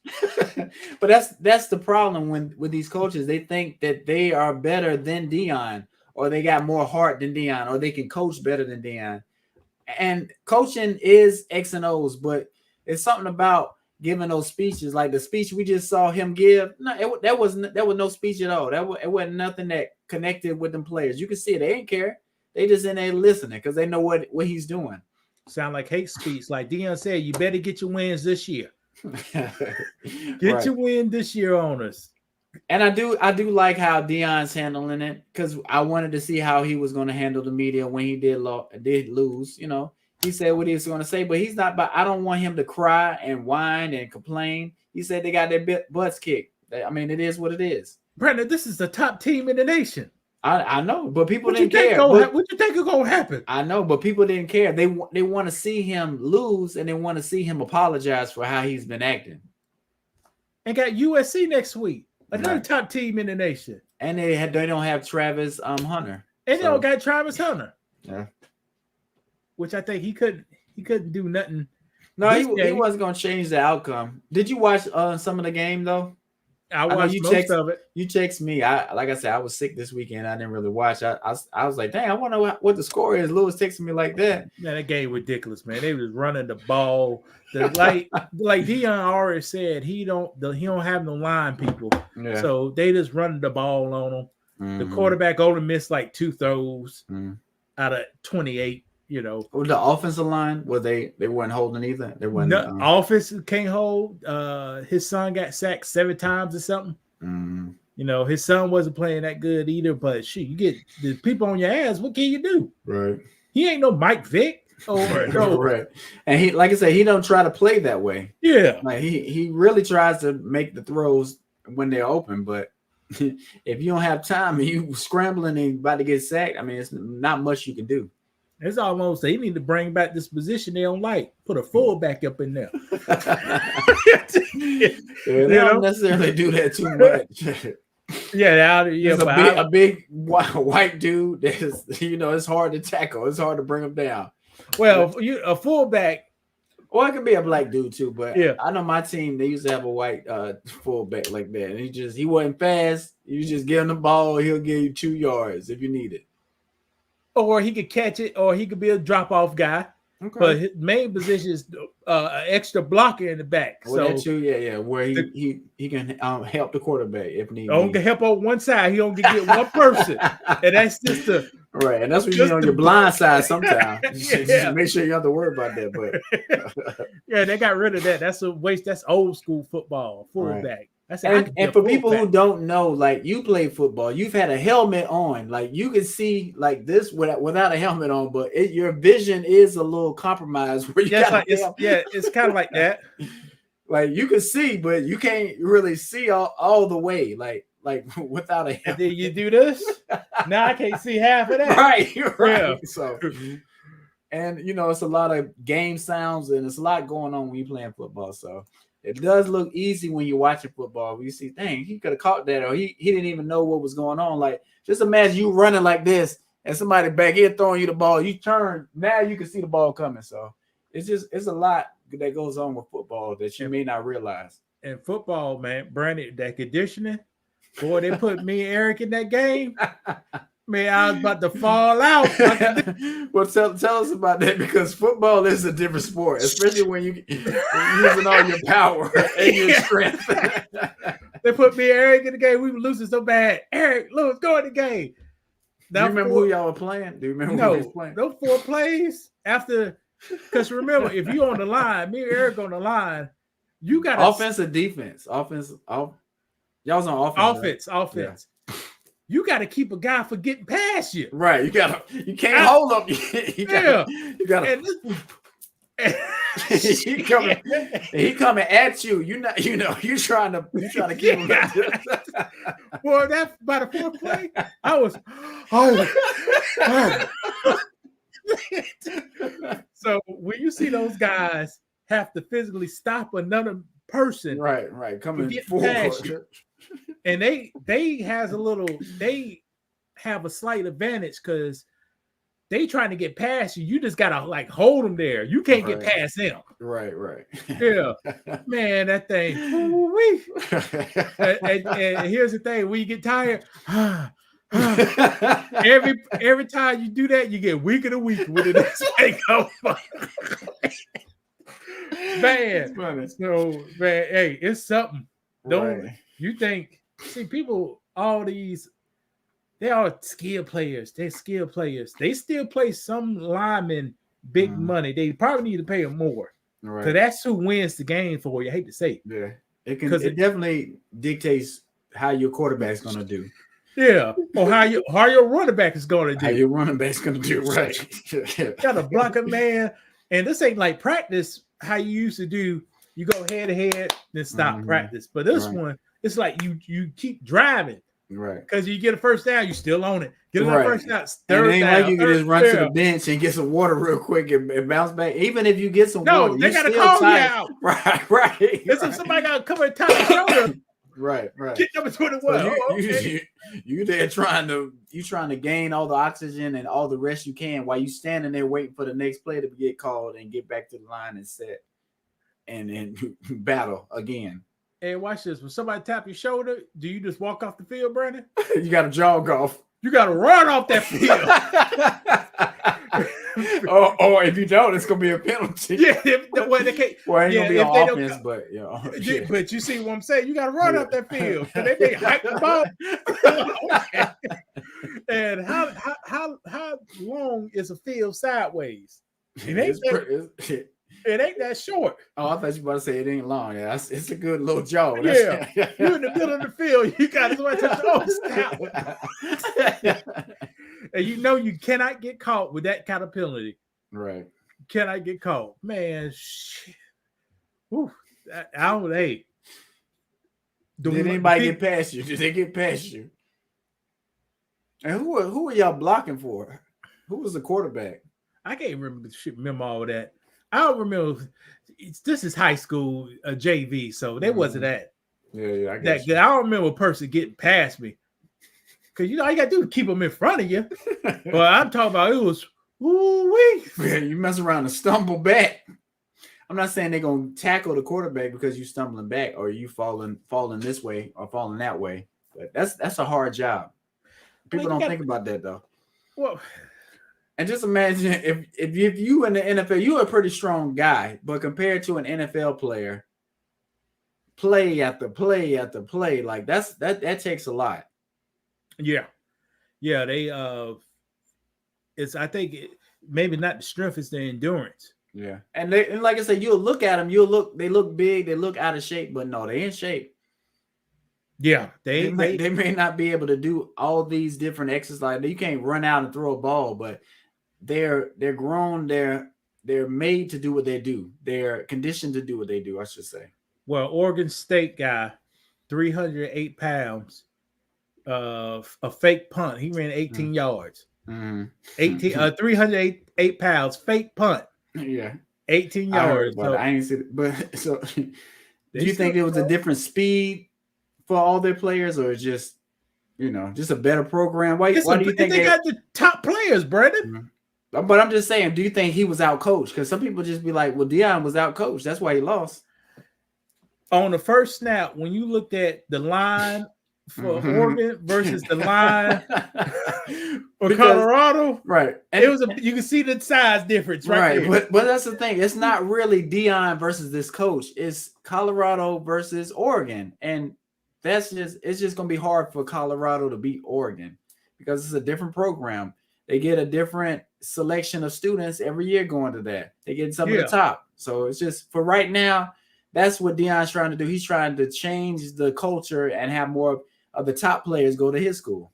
But that's the problem with these coaches. They think that they are better than Deion, or they got more heart than Deion, or they can coach better than Deion. And coaching is X and O's, but it's something about giving those speeches, like the speech we just saw him give. No, that was no speech at all. It wasn't nothing that connected with them players. You can see it. They didn't care. They just in there listening because they know what he's doing. Sound like hate speech. Like Deion said, you better get your wins this year. Get your win this year on us. And I do like how Deion's handling it, because I wanted to see how he was going to handle the media when he did lose. You know, he said what he was going to say, but he's not. But I don't want him to cry and whine and complain. He said they got their butts kicked. I mean, it is what it is. Brandon, this is the top team in the nation. I know, but people didn't care. What you think is going to happen? I know, but people didn't care. They want to see him lose, and they want to see him apologize for how he's been acting. And got USC next week, another top team in the nation. And they don't have Travis Hunter. And they don't got Travis Hunter. Yeah. Which I think he couldn't do nothing. No, he wasn't going to change the outcome. Did you watch some of the game though? I watched most of it. You text me. Like I said, I was sick this weekend. I didn't really watch. I was like, dang, I wonder what the score is. Lewis texted me like that. Man, that game ridiculous, man. They was running the ball. Like Deion already said, he don't have no line people. Yeah. So they just running the ball on him. Mm-hmm. The quarterback only missed like 2 throws out of 28. You know, the offensive line, they weren't holding either. They weren't. Offense can't hold. His son got sacked 7 times or something. You know, his son wasn't playing that good either. But shit, you get the people on your ass. What can you do? Right. He ain't no Mike Vick. Right. And he, like I said, he don't try to play that way. Yeah. Like he really tries to make the throws when they're open, but if you don't have time and you scrambling and about to get sacked, I mean, it's not much you can do. It's almost they need to bring back this position they don't like. Put a fullback up in there. They don't necessarily do that too much. A big white dude. That's it's hard to tackle. It's hard to bring him down. Well, a fullback Or it could be a black dude too, but Yeah. I know my team, they used to have a white fullback like that. And he wasn't fast. You just give him the ball, he'll give you 2 yards if you need it. Or he could catch it, or he could be a drop-off guy. Okay. But his main position is an extra blocker in the back. Well, so that too, yeah, where he can help the quarterback if need don't be. get help on one side. He only get one person, and that's just the Right, and that's what you need on your blind side sometimes. Just make sure you don't have to worry about that. But yeah, they got rid of that. That's a waste. That's old school football, fullback. Right. That's and for people who don't know, like you play football, you've had a helmet on, like you can see like this without a helmet on, but your vision is a little compromised. Where you it's kind of like that. Like you can see, but you can't really see all the way, like without a helmet. And then you do this. Now I can't see half of that. Right, you're right. Yeah. So, and it's a lot of game sounds and it's a lot going on when you're playing football. So it does look easy when you're watching football. You see, dang, he could have caught that, or he didn't even know what was going on. Like, just imagine you running like this and somebody back here throwing you the ball. You turn, now you can see the ball coming. So it's a lot that goes on with football that you may not realize. And football, man, Brandon, that conditioning, boy, they put me and Eric in that game. Man, I was about to fall out. Well, tell us about that, because football is a different sport, especially when you're using all your power and your strength. They put me and Eric in the game. We were losing so bad. Eric, Lewis, go in the game. Do you remember who y'all were playing? Do you remember who you was playing? Those 4 plays after, because remember, if you on the line, me and Eric on the line, you got offense or defense? Y'all was on offense. Offense. Yeah. You got to keep a guy from getting past you. Right. You can't hold up. You gotta. He coming at you. You trying to keep him. Well, that's by the 4th play. I was. So when you see those guys have to physically stop another person, right, coming past you, and they have a slight advantage because they trying to get past you. You just gotta like hold them there. You can't get past them. Right. Yeah, man, that thing. And here's the thing: when you get tired, every time you do that, you get weaker and weaker with the next thing go. Man, so man, hey, it's something. Don't you think? See, people, all these, they are skilled players. They're skilled players. They still play some linemen big money. They probably need to pay them more. Right. So that's who wins the game for you. I hate to say. Yeah, it definitely dictates how your quarterback's gonna do. Yeah, or how your running back is gonna do. How your running back's gonna do, right? Got to block a man, and this ain't like practice. How you used to do, you go head to head, then stop practice. But this one, it's like you keep driving, right? Because you get a first down, you still own it. Get another first down, third down. It ain't like you can just run to the bench and get some water real quick and bounce back. Even if you get some water, they gotta call you out. Right. If somebody gotta come and top the shoulder. Right. Get number 21. So you there trying to gain all the oxygen and all the rest you can while you standing there waiting for the next play to get called and get back to the line and set and battle again. Hey, watch this. When somebody tap your shoulder, do you just walk off the field, Brandon? You got to jog off. You got to run off that field. or if you don't, it's gonna be a penalty. Yeah, they can't. Well, it ain't gonna be on offense, but But you see what I'm saying? You got to run up that field. So they may hike the ball. And how long is a field sideways? It ain't that short. Oh, I thought you were about to say it ain't long. Yeah, it's a good little jog. Yeah, you're in the middle of the field. You got to stop. And you cannot get caught with that kind of penalty. Right. Cannot get caught. Man, shit. Whew. Hey. Did anybody get past you? Did they get past you? And who are y'all blocking for? Who was the quarterback? I can't remember all of that. I don't remember. This is high school JV, so there wasn't that. Yeah, I guess. I don't remember a person getting past me. Because all you got to do is keep them in front of you. Well, I'm talking about it was, ooh-wee. Yeah, you mess around and stumble back. I'm not saying they're gonna tackle the quarterback because you stumbling back or you falling this way or falling that way. But that's a hard job. People don't think about that though. Well, and just imagine if you in the NFL, you're a pretty strong guy, but compared to an NFL player, play after play after play, like that takes a lot. Yeah, they I think maybe not the strength, it's the endurance. Yeah, and like I said, you'll look at them, they look big, they look out of shape, but no, they in shape. Yeah, they may not be able to do all these different exercises. You can't run out and throw a ball, but they're grown, they're made to do what they do. They're conditioned to do what they do, I should say. Well, Oregon State guy, 308 pounds, a fake punt. He ran 18 yards. 308 pounds, fake punt. Yeah, 18 yards. But I ain't see it. But so, do you think it was a different speed for all their players, or just just a better program? Why do you think they got the top players, Brandon? But I'm just saying, do you think he was out coached? Because some people just be like, well, Deion was out coached. That's why he lost. On the first snap, when you looked at the line for Oregon versus the line for Colorado, right? And you can see the size difference, right? But that's the thing. It's not really Deion versus this coach. It's Colorado versus Oregon, and it's just gonna be hard for Colorado to beat Oregon because it's a different program. They get a different selection of students every year going to that. They get some of the top. So it's just for right now. That's what Deion's trying to do. He's trying to change the culture and have more of the top players go to his school.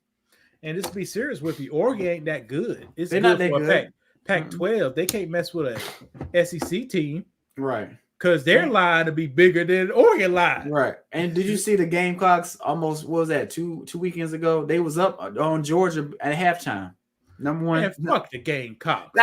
And just be serious with you, Oregon ain't that good. They're not that good. Pac-12, they can't mess with a SEC team. Right. Because their line to be bigger than Oregon line. Right. And did you see the Gamecocks almost, what was that, two weekends ago? They was up on Georgia at halftime. Number one. Man, fuck the Gamecocks.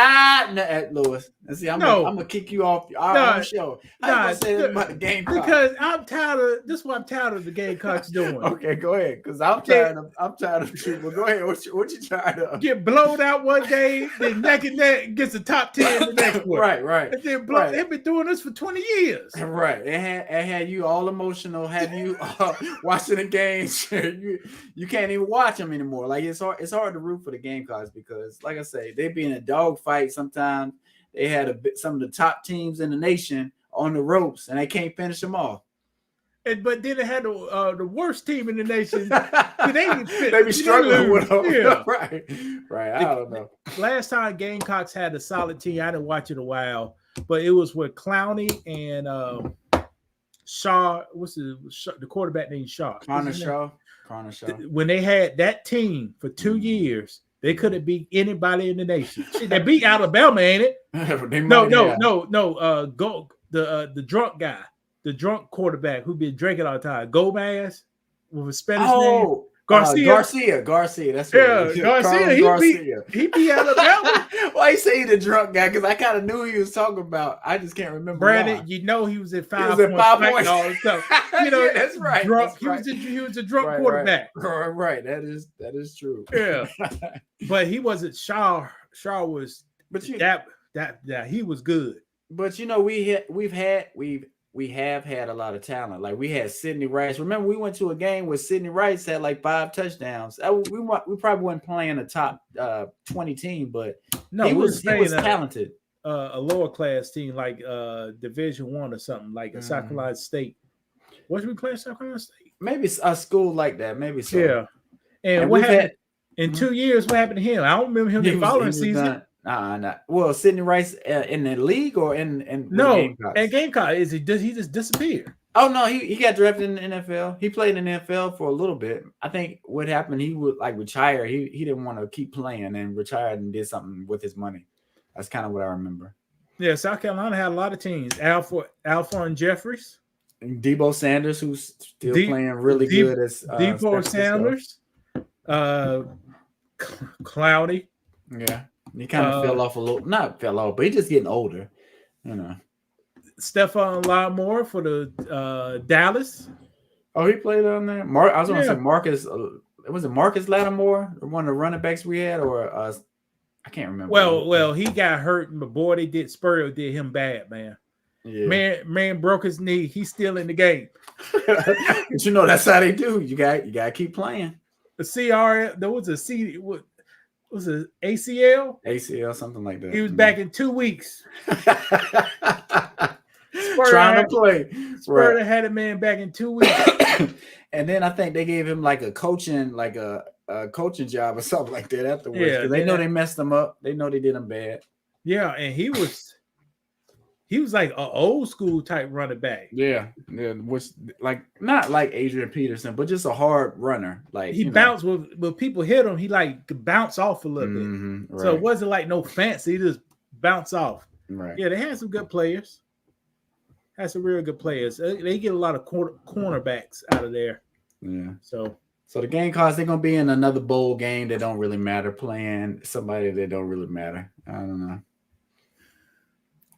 Lewis. See, I'm gonna kick you off our show. I say this about the Gamecocks because I'm tired of this. Is what I'm tired of the Gamecocks doing. Okay, go ahead. Because I'm tired of people. Go ahead. What you trying to get blown out one game, then neck and neck gets the top 10 the next one. Right. And then they've been doing this for 20 years. Right. It had you all emotional. Have you watching the games? you can't even watch them anymore. Like it's hard to root for the Gamecocks because, like I say, they be in a dogfight sometimes. They had some of the top teams in the nation on the ropes, and they can't finish them off. But then they had the worst team in the nation. They be struggling with them. Yeah. Right. I don't know. Last time Gamecocks had a solid team, I didn't watch it in a while, but it was with Clowney and Shaw. What's the quarterback named Shaw? Connor Shaw. When they had that team for 2 years, they couldn't beat anybody in the nation. They beat Alabama, ain't it? No. Go the drunk guy, the drunk quarterback who been drinking all the time. Gomez with a Spanish name. Garcia. That's Garcia. He beat Alabama. Why you say the drunk guy? Because I kind of knew who he was talking about. I just can't remember. Brandon, he was at 5 points. All stuff. Yeah, that's right. Drunk. That's right. He was a drunk quarterback. Right. That is true. Yeah, but he wasn't. Shaw was. But he was good. But we have had a lot of talent. Like we had Sidney Rice. Remember, we went to a game where Sidney Rice had like 5 touchdowns. We probably weren't playing a top 20 team, but he was talented. A lower class team like Division I or something like a South Carolina State. What should we play South Carolina State? Maybe a school like that. Maybe so. Yeah. And what happened in 2 years? What happened to him? I don't remember him the following season. Not well. Sidney Rice in the league or in Gamecocks? At Gamecocks, he just disappeared. Oh no, he got drafted in the NFL. He played in the NFL for a little bit. I think what happened, he would retire. He didn't want to keep playing and retired and did something with his money. That's kind of what I remember. Yeah, South Carolina had a lot of teams. Alphon Jeffries, and Debo Sanders, who's still playing really good as Debo Sanders, Cloudy. Yeah. He kind of fell off a little, not fell off, but he's just getting older, Stephon Lattimore for the Dallas. Oh, he played on there. I was going to say Marcus. Was it Marcus Lattimore, one of the running backs we had, or I can't remember. Well, he got hurt, but boy, Spurrier did him bad, man. Yeah. Man broke his knee. He's still in the game. But you know that's how they do. You got to keep playing. The CR, there was a C. What was it? ACL. ACL, something like that. He was back in 2 weeks. Trying to play. Spurter had a man back in 2 weeks. And then I think they gave him like a coaching job or something like that afterwards. Yeah, Because they know they messed him up. They know they did him bad. Yeah, and he was like an old school type running back. Yeah, which like not like Adrian Peterson, but just a hard runner. Like he bounced with people hit him. He like could bounce off a little bit. Right. So it wasn't like no fancy. He just bounce off. Right. Yeah, they had some good players. Had some real good players. They get a lot of cornerbacks out of there. Yeah. So the Gamecocks, they're gonna be in another bowl game that don't really matter, playing somebody that don't really matter. I don't know.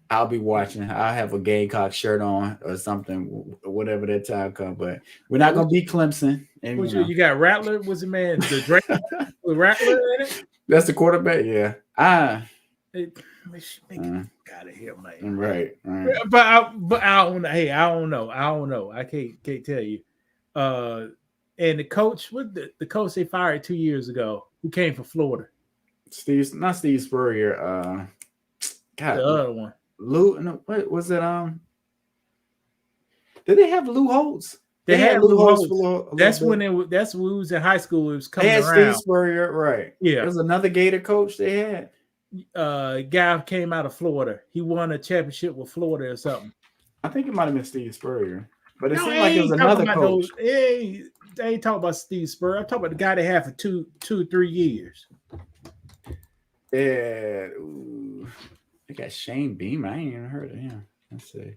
I'll be watching. I'll have a Gamecock shirt on or something, whatever that time comes. But we're not gonna beat Clemson. And you got Rattler. Was the man the Drake with Rattler in it? That's the quarterback. Yeah. Out of here, man. Right. But I don't know. Hey, I don't know. I can't tell you. And the coach, the coach they fired 2 years ago, who came from Florida. Not Steve Spurrier. God, the other one. Lou. No, what was it? Did they have Lou Holtz? They had Lou Holtz. That's when we was in high school. It was coming around. Steve Spurrier, right? Yeah. There was another Gator coach they had. Guy came out of Florida. He won a championship with Florida or something. I think it might have been Steve Spurrier, but it seemed like it was another coach. They ain't talking about Steve Spurrier. I'm talking about the guy they had for two or 3 years. Yeah, they got Shane Beamer. I ain't even heard of him. Let's see.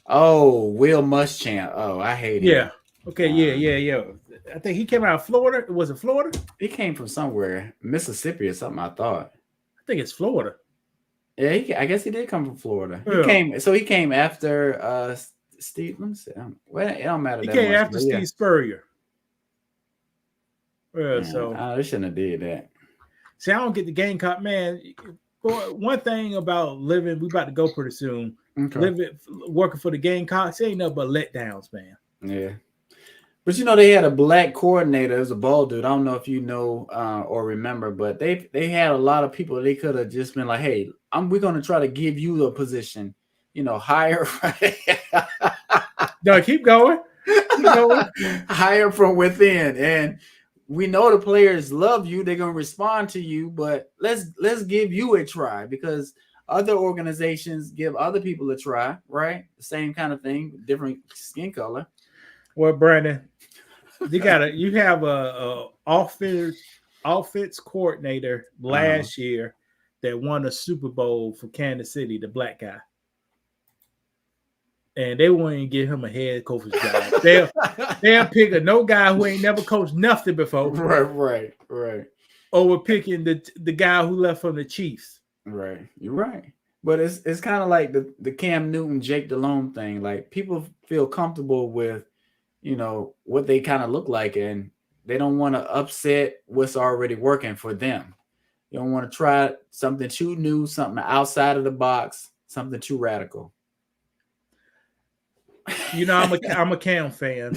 Oh, Will Muschamp. Oh, I hate him. Yeah. Okay. Yeah. I think he came out of Florida. Was it Florida? He came from somewhere, Mississippi or something. I thought. I think it's Florida. Yeah, I guess he did come from Florida. Yeah. He came after Steve. Let me see. Well, it don't matter. He that came much, after Steve Spurrier. Yeah. So they shouldn't have did that. See, I don't get the Gamecock, man. One thing about living, we about to go pretty soon. Okay. Working for the Gamecocks, ain't nothing but letdowns, man. Yeah. But they had a black coordinator. It was a bald dude. I don't know if you know or remember, but they had a lot of people. They could have just been like, "Hey, we're going to try to give you the position, hire." No, keep going. Hire from within, and we know the players love you. They're going to respond to you, but let's give you a try because other organizations give other people a try, right? The same kind of thing, different skin color. Well, Brandon, you have a offense coordinator last year that won a Super Bowl for Kansas City, the black guy. And they won't even give him a head coach's job. They'll pick a guy who ain't never coached nothing before. Right. Over picking the guy who left from the Chiefs. Right. You're right. But it's kind of like the Cam Newton, Jake Delhomme thing. Like people feel comfortable with, what they kind of look like, and they don't want to upset what's already working for them. You don't want to try something too new, something outside of the box, something too radical. I'm a Cam fan.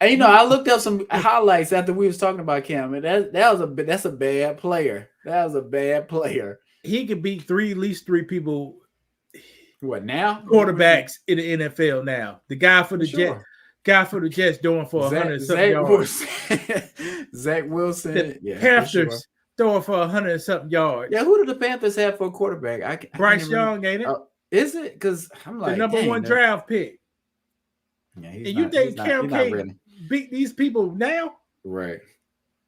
And I looked up some highlights after we was talking about Cam, and that's a bad player. That was a bad player. He could beat at least three people. What now? Quarterbacks in the NFL now. The guy for the Jets doing for 100-something yards. Zach Wilson. The Panthers throwing for 100-something yards. Yeah, who do the Panthers have for a quarterback? Bryce Young, ain't it? Is it? Because I'm like the number one draft pick. Yeah, and you think Cam can't beat these people now? Right.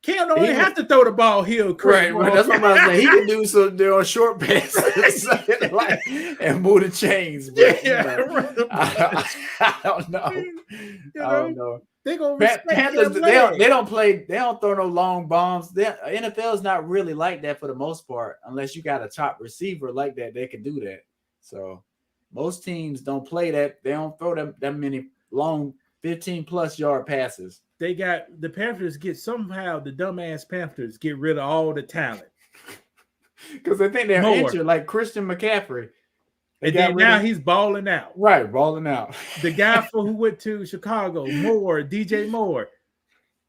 Cam don't even have to throw the ball here. Right. That's what I'm saying. He can do some on short passes and move the chains. But, I don't know. I don't know. They gonna Panthers. They don't play. They don't throw no long bombs. NFL is not really like that for the most part, unless you got a top receiver like that. They can do that. So most teams don't play that. They don't throw that many long 15+ yard passes. They got the Panthers the dumbass Panthers get rid of all the talent because they think they're injured, like Christian McCaffrey. And then now he's balling out. Right, balling out. The guy who went to Chicago, Moore, DJ Moore.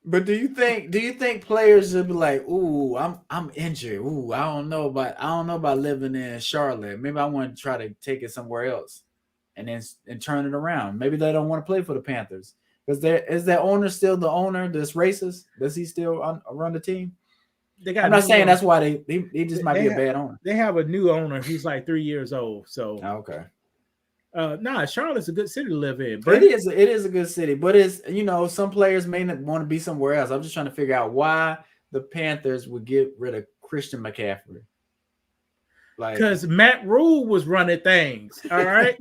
But do you think players will be like, "Ooh, I'm injured. Ooh, I don't know about living in Charlotte. Maybe I want to try to take it somewhere else, and then turn it around. Maybe they don't want to play for the Panthers because is that owner still the owner that's racist? Does he still run the team? I'm not saying that's why they just might be a bad owner. They have a new owner. He's like 3 years old. So okay. Charlotte's a good city to live in. But it is a good city, but it's some players may not want to be somewhere else. I'm just trying to figure out why the Panthers would get rid of Christian McCaffrey. Like, because Matt Rule was running things. All right.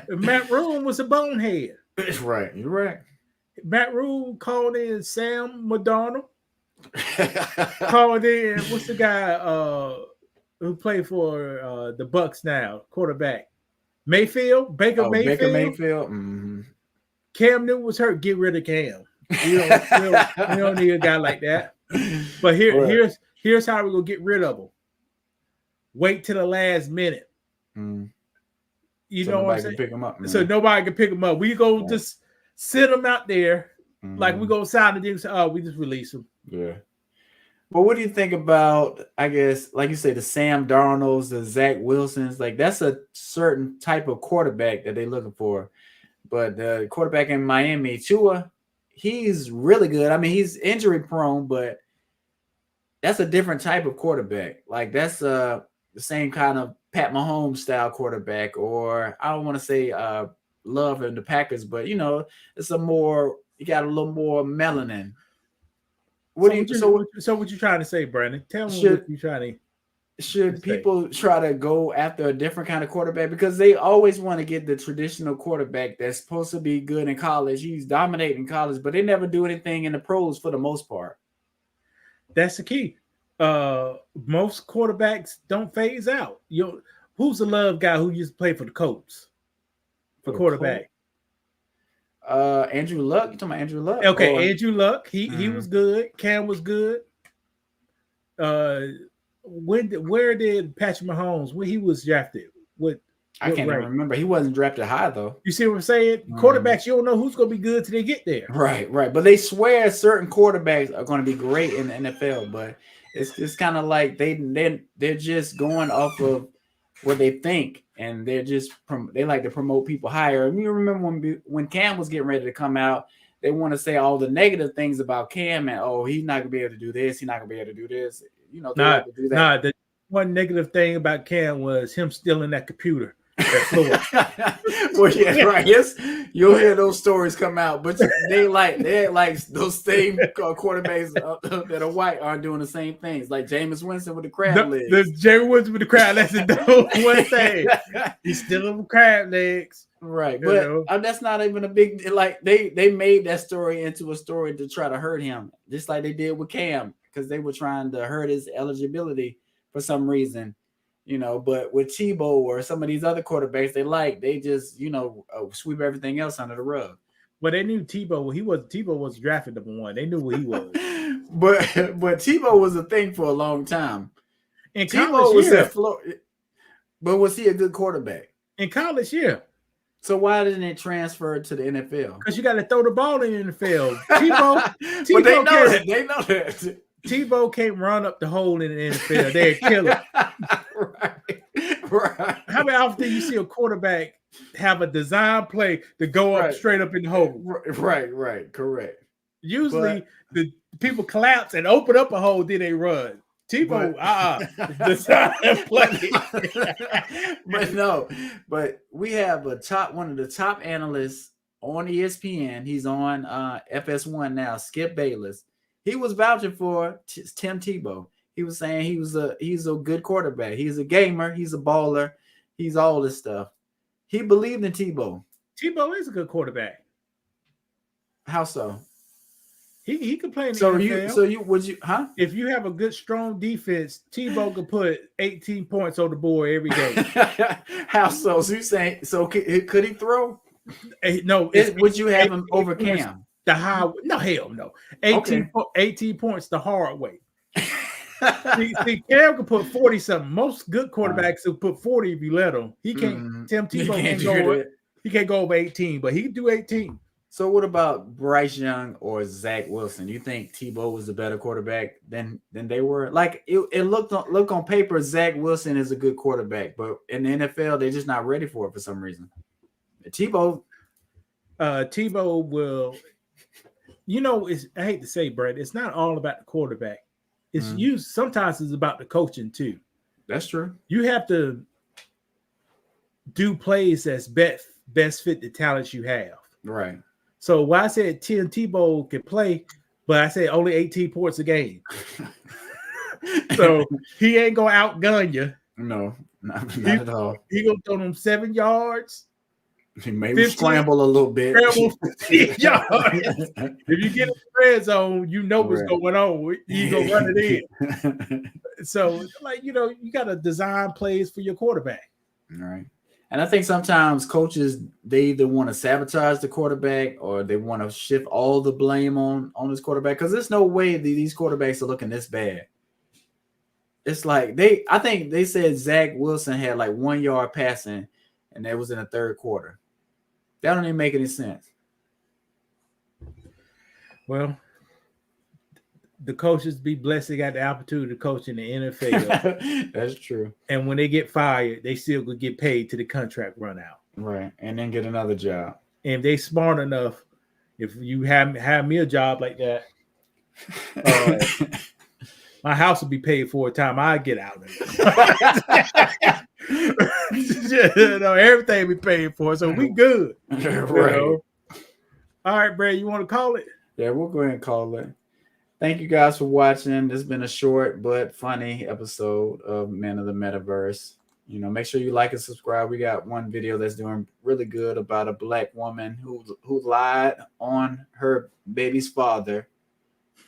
Matt Rule was a bonehead. Right, you're right. Matt Rule called in Sam Darnold. Called in what's the guy who played for the Bucks now, quarterback. Baker Mayfield. Mm-hmm. Cam Newton was hurt. Get rid of Cam. We don't need a guy like that. But here's how we're gonna get rid of him. Wait till the last minute. Mm. So know what I'm saying? Pick him up, so nobody can pick him up. We go just sit him out there, like we go sign the deal. So, we just release him. Yeah. But what do you think about, I guess, like you say, the Sam Darnolds, the Zach Wilsons? Like, that's a certain type of quarterback that they're looking for. But the quarterback in Miami, Tua, he's really good. I mean, he's injury prone, but that's a different type of quarterback. Like, that's the same kind of Pat Mahomes style quarterback, or I don't want to say Love in the Packers, but, it's you got a little more melanin. What you trying to say, Brandon? Tell me what you trying to. Should people try to go after a different kind of quarterback because they always want to get the traditional quarterback that's supposed to be good in college? He's dominating in college, but they never do anything in the pros for the most part. That's the key. Most quarterbacks don't phase out. Who's the Love guy who used to play for the Colts? For quarterback. Andrew Luck. You talking about Andrew Luck? Okay, Andrew Luck. He was good. Cam was good. Where did Patrick Mahomes when he was drafted? I can't even remember. He wasn't drafted high though. You see what I'm saying? Quarterbacks, you don't know who's going to be good till they get there. Right. But they swear certain quarterbacks are going to be great in the NFL, but it's kind of like they're just going off of what they think, and they like to promote people higher. And you remember when Cam was getting ready to come out, they want to say all the negative things about Cam and he's not gonna be able to do this, he's not gonna be able to do this. They like to do that. The one negative thing about Cam was him stealing that computer. Well, yeah, right. Yes, you'll hear those stories come out, but they're like those same quarterbacks that are white aren't doing the same things. Like Jameis Winston with the crab legs. The Jameis Winston with the crab legs is the one thing. He's stealing crab legs, right? But that's not even a big like. They made that story into a story to try to hurt him, just like they did with Cam, because they were trying to hurt his eligibility for some reason. But with Tebow or some of these other quarterbacks, they just sweep everything else under the rug. Well, they knew Tebow. Tebow was drafted number 1. They knew what he was. but Tebow was a thing for a long time. In Tebow was at Florida, but was he a good quarterback in college? Yeah. So why didn't it transfer to the NFL? Because you got to throw the ball in the NFL. Tebow, but they know that. They know that. Tebow can't run up the hole in the NFL. They're a killer. Right. How many often you see a quarterback have a design play to go up straight up in the hole? Right. Correct. Usually the people collapse and open up a hole, then they run. Tebow, design play. But we have one of the top analysts on ESPN. He's on FS1 now, Skip Bayless. He was vouching for Tim Tebow. He was saying he's a good quarterback. He's a gamer. He's a baller. He's all this stuff. He believed in Tebow. Tebow is a good quarterback. How so? He could play in the NFL. If you have a good, strong defense, Tebow could put 18 points on the board every game. How so? So you saying could he throw? No. Would you have him over Cam? No, hell no. 18 points the hard way. See, Cam can put 40 something. Most good quarterbacks will put 40 if you let him. He can't. Tim He Tebow can't can't do go. that. He can't go over 18, but he can do 18. So what about Bryce Young or Zach Wilson? You think Tebow was a better quarterback than they were? Like it looked on paper, Zach Wilson is a good quarterback, but in the NFL, they're just not ready for it for some reason. Tebow will. I hate to say, Brett, it's not all about the quarterback. It's sometimes it's about the coaching too. That's true. You have to do plays that's best fit the talents you have. Right. So why I said Tim Tebow can play, but I said only 18 points a game. So he ain't gonna outgun you. No, not at all. He gonna throw them 7 yards. He maybe scramble a little bit. Scramble 15 yards. If you get in the red zone, you know what's going on. You gonna run it in. So, you got to design plays for your quarterback. All right. And I think sometimes coaches, they either want to sabotage the quarterback or they want to shift all the blame on this quarterback, because there's no way these quarterbacks are looking this bad. It's like I think they said Zach Wilson had like 1 yard passing, and that was in the third quarter. That don't even make any sense. Well, the coaches be blessed they got the opportunity to coach in the NFL. That's true. And when they get fired, they still could get paid till the contract run out. Right. And then get another job. And if they smart enough, if you have me a job like that, my house will be paid for a time I get out of it. Everything we paid for, so we good. Right. All right, Brad, you want to call it? Yeah, we'll go ahead and call it. Thank you guys for watching. This has been a short but funny episode of Men of the Metaverse. Make sure you like and subscribe. We got one video that's doing really good about a Black woman who lied on her baby's father,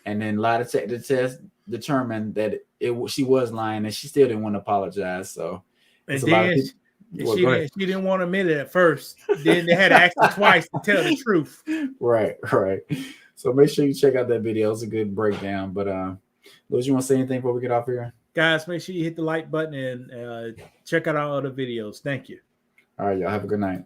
and then lie detector test determined that she was lying, and she still didn't want to apologize. So, and then she didn't want to admit it at first. Then they had to ask her twice to tell the truth. Right. So make sure you check out that video. It's a good breakdown. But Louis, you want to say anything before we get off here? Guys, make sure you hit the like button and check out our other videos. Thank you. All right, y'all have a good night.